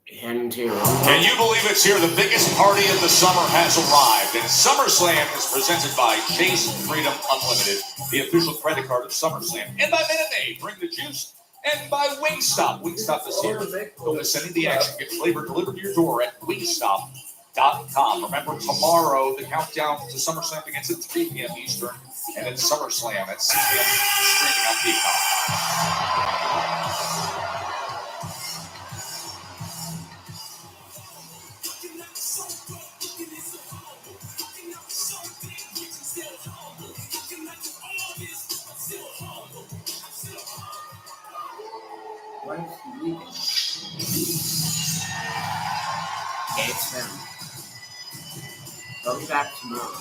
Him too. Can you believe it's here? The biggest party of the summer has arrived, and SummerSlam is presented by Chase Freedom Unlimited, the official credit card of SummerSlam, and by Minute Maid, bring the juice, and by Wingstop. Wingstop is here. Don't miss any of the action. Get flavor delivered to your door at Wingstop.com. Remember, tomorrow, the countdown to SummerSlam begins at 3 p.m. Eastern. and then SummerSlam at 6 p.m. streaming on Peacock. Why is he leaving? It's them. They'll be back tomorrow.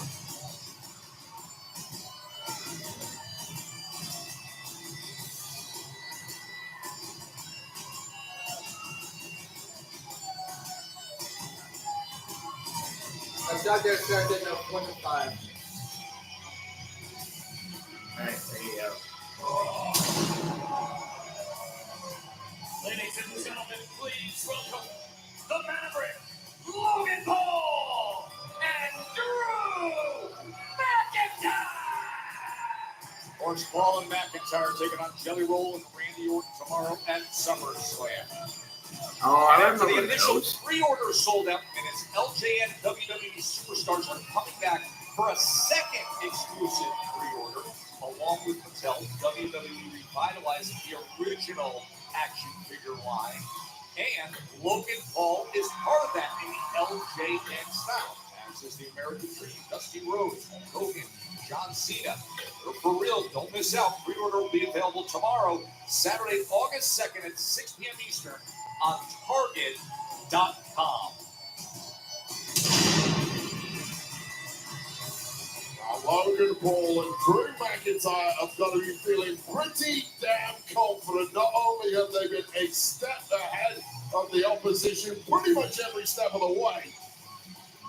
I got there Saturday at 1 to 5. Alright, there you go. Ladies and gentlemen, please welcome the Maverick, Logan Paul, and Drew McIntyre. Orange Paul and McIntyre taking on Jelly Roll and Randy Orton tomorrow at SummerSlam. Oh, I And after the remember initial those. pre-order sold out, and its LJN WWE Superstars are coming back for a second exclusive pre-order, along with Mattel. WWE revitalizing the original action figure line, and Logan Paul is part of that in the LJN style, as is the American Dream, Dusty Rhodes, Hulk Hogan, John Cena. They're for real, don't miss out. Pre-order will be available tomorrow, Saturday, August 2nd at 6 p.m. Eastern on Target.com. Logan Paul and Drew McIntyre have got to be feeling pretty damn confident. Not only have they been a step ahead of the opposition pretty much every step of the way,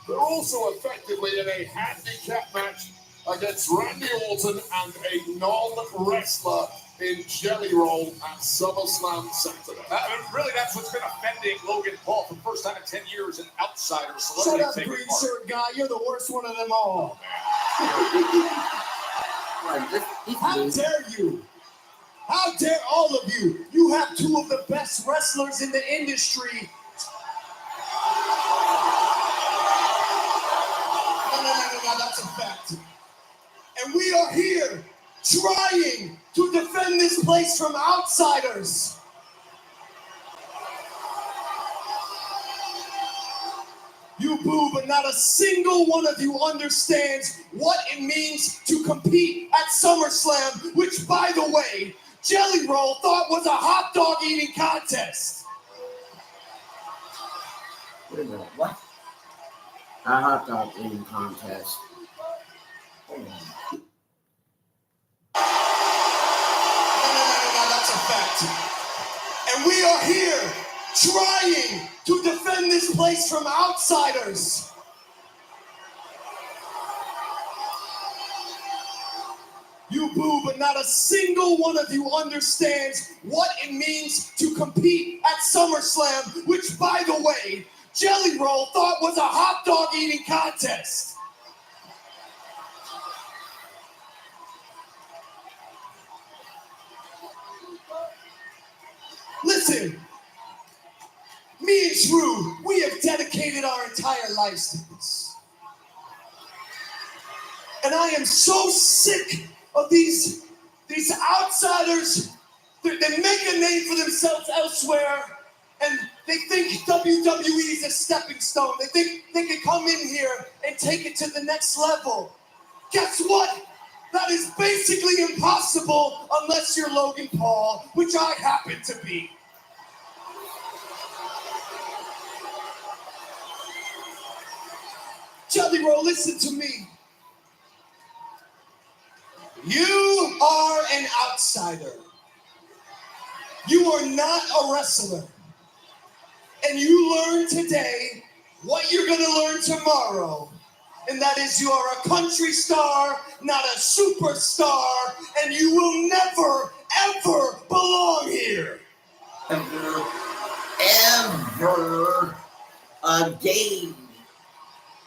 they're also effectively in a handicap match against Randy Orton and a non-wrestler in Jelly Roll at SummerSlam Saturday. Really, that's what's been offending Logan Paul for the first time in 10 years, an outsider Shut celebrity up, taking green part. shirt guy. You're the worst one of them all. How dare you? How dare all of you? You have two of the best wrestlers in the industry. No, that's a fact. And we are here trying to defend this place from outsiders. You boo, but not a single one of you understands what it means to compete at SummerSlam, which, by the way, Jelly Roll thought was a hot dog eating contest. Wait a minute, what? A hot dog eating contest. Hold on. No, that's a fact. And we are here trying to defend this place from outsiders. You boo, but not a single one of you understands what it means to compete at SummerSlam, which, by the way, Jelly Roll thought was a hot dog eating contest. Listen, me and Drew, we have dedicated our entire lives to this. And I am so sick of these outsiders. They make a name for themselves elsewhere, and they think WWE is a stepping stone. They think they can come in here and take it to the next level. Guess what? That is basically impossible unless you're Logan Paul, which I happen to be. Jelly Roll, listen to me. You are an outsider. You are not a wrestler. And you learn today what you're going to learn tomorrow. And that is you are a country star, not a superstar, and you will never, ever belong here. Ever again.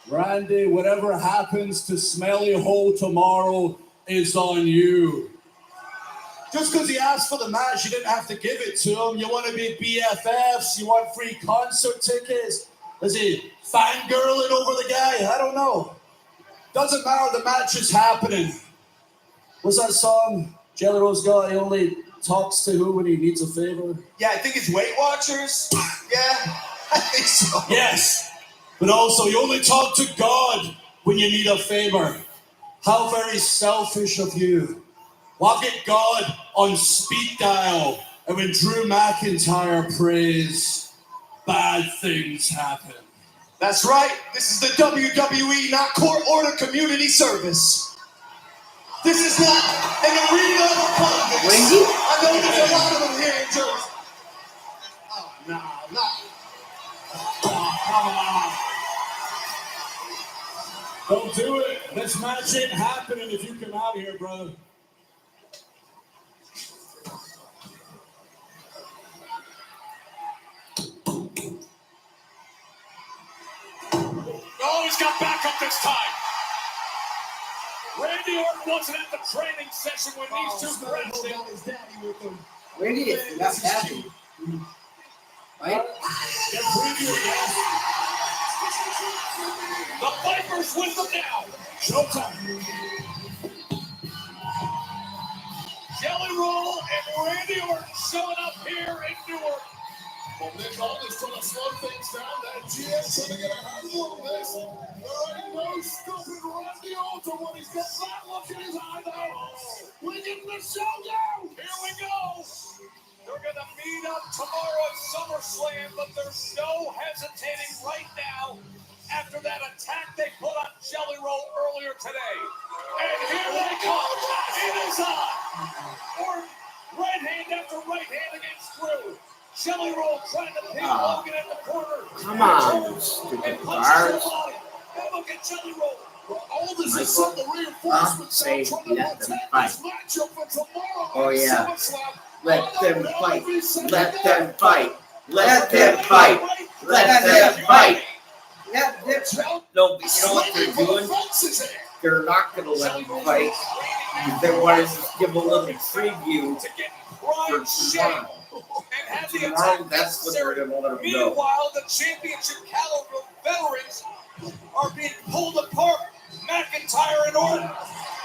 Randy, whatever happens to Smelly Hole tomorrow is on you. Just because he asked for the match, you didn't have to give it to him. You want to be BFFs, you want free concert tickets. Is he fangirling over the guy? I don't know. Doesn't matter, the match is happening. What's that song? Jelly Roll's guy only talks to who when he needs a favor? Yeah, I think it's Weight Watchers. Yeah, I think so. Yes, but also you only talk to God when you need a favor. How very selfish of you. Why get God on speed dial, and when Drew McIntyre prays, bad things happen? That's right. This is the WWE, not court order community service. This is not an arena of politics. Wendy? I know there's a lot of them here in Jersey. Oh, nah. Oh, come on. Don't do it. This match ain't happening if you come out here, brother. Oh, he's got backup this time. Randy Orton wasn't at the training session when these two wrestling. Randy is not happy. Right? The Vipers with them now. Showtime. Jelly Roll and Randy Orton showing up here in Newark. Well, Nick Aldis trying to slow things down. That GM trying to get a handle on this. There ain't no stopping Randy Orton when he's got that look in his eye now. We're getting the show down. Here we go. They're going to meet up tomorrow at SummerSlam, but there's no hesitating right now after that attack they put on Jelly Roll earlier today. And here they come. It is on. Orton, right hand after right hand against Drew. Jelly Roll trying to pin Logan in the corner. Come on, stupid guards. And look at Jelly Roll. All this is some of the reinforcements say trying to let them protect fight. this matchup for tomorrow. Oh, yeah. SummerSlam. Let them fight. Let them fight. Let them fight. Let them fight. No, but you know what they're doing? They're not going to let them fight. They want to just give a little preview for tomorrow. Tomorrow, that's when they're going to let them go. Meanwhile, the championship caliber veterans are being pulled apart. McIntyre and Orton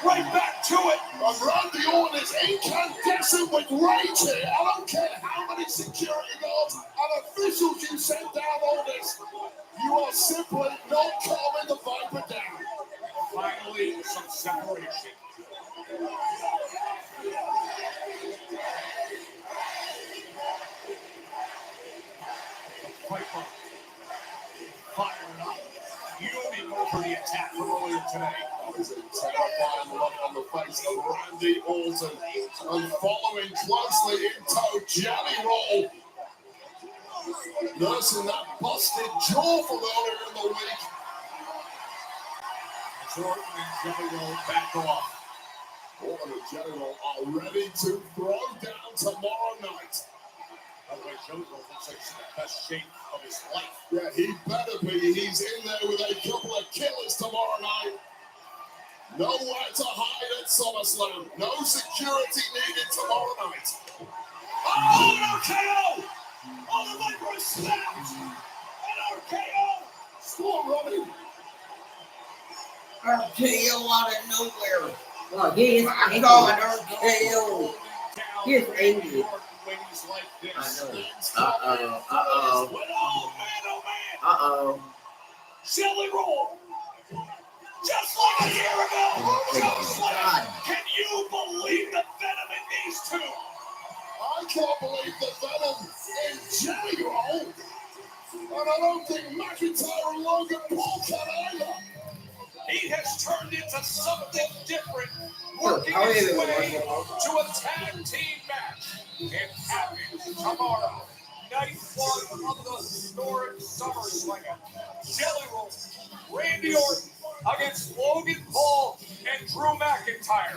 right back to it. Randy Orton is incandescent with rage here. I don't care how many security guards and officials you send down on this. You are simply not calming the Viper down. Finally, some separation. Viper firing up. Ewing over the attack from earlier today. That was a terrifying look on the face of Randy Orton. And following closely in tow, Jelly Roll. Nursing that busted jaw from earlier in the week. Orton and Jelly Roll back off. Orton and Jelly Roll are ready to throw down tomorrow night. By the way, Jelly Roll looks like he's in the best shape of his life. Yeah, he better be. He's in there with a couple of killers tomorrow night. Nowhere to hide at SummerSlam. No security needed tomorrow night. Oh, an RKO! Oh, the Viper is snapped! An RKO! Score, Robbie. RKO out of nowhere. Oh, he is I angry. call it RKO. He is angry. Ladies like this. I know. Uh-oh. Jelly Roll! Just like a year ago! God. Can you believe the venom in these two? I can't believe the venom in Jelly Roll. And I don't think McIntyre and Logan Paul can either. He has turned into something different, working his way to a tag team match. It happens tomorrow, night one of the historic SummerSlam. Jelly Roll, Randy Orton against Logan Paul and Drew McIntyre.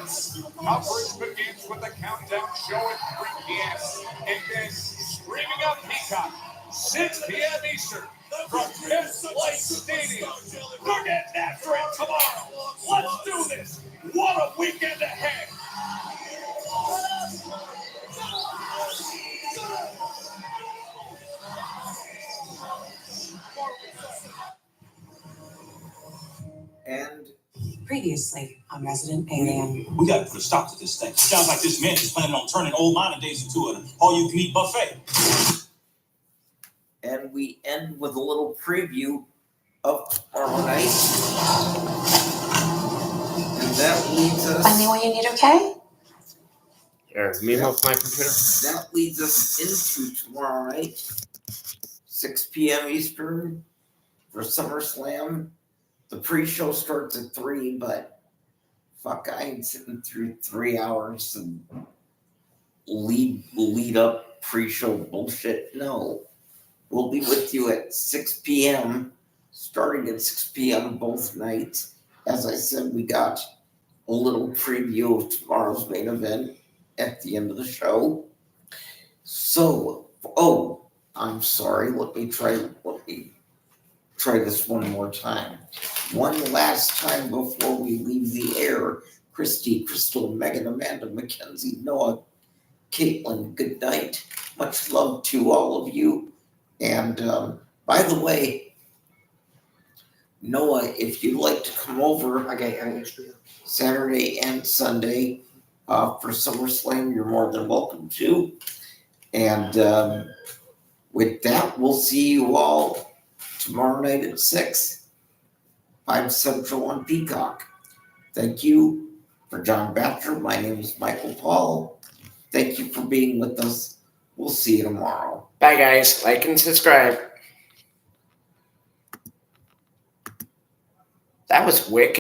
Coverage begins with the countdown show at 3 p.m. and then streaming on Peacock, 6 p.m. Eastern. From MetLife Stadium. We're getting after it tomorrow. Let's do this. What a weekend ahead. And Previously I'm resident alien. We gotta put a stop to this thing. Sounds like this man is planning on turning old Mining Days into an all-you-can-eat buffet. And we end with a little preview of tomorrow night. And that leads us. Find me what you need, okay? Here, me off my computer. That leads us into tomorrow night, 6 p.m. Eastern for SummerSlam. The pre-show starts at 3, but fuck, I ain't sitting through 3 hours and lead up pre-show bullshit. No. We'll be with you at 6 p.m., starting at 6 p.m. both nights. As I said, we got a little preview of tomorrow's main event at the end of the show. So, I'm sorry. Let me try this one more time. One last time before we leave the air. Christy, Crystal, Megan, Amanda, Mackenzie, Noah, Caitlin, good night. Much love to all of you. And by the way, Noah, if you'd like to come over Saturday and Sunday for SummerSlam, you're more than welcome to. And with that, we'll see you all tomorrow night at 6, 5 Central on Peacock. Thank you. For John Batcher, my name is Michael Paul. Thank you for being with us. We'll see you tomorrow. Bye, guys. Like and subscribe. That was wicked.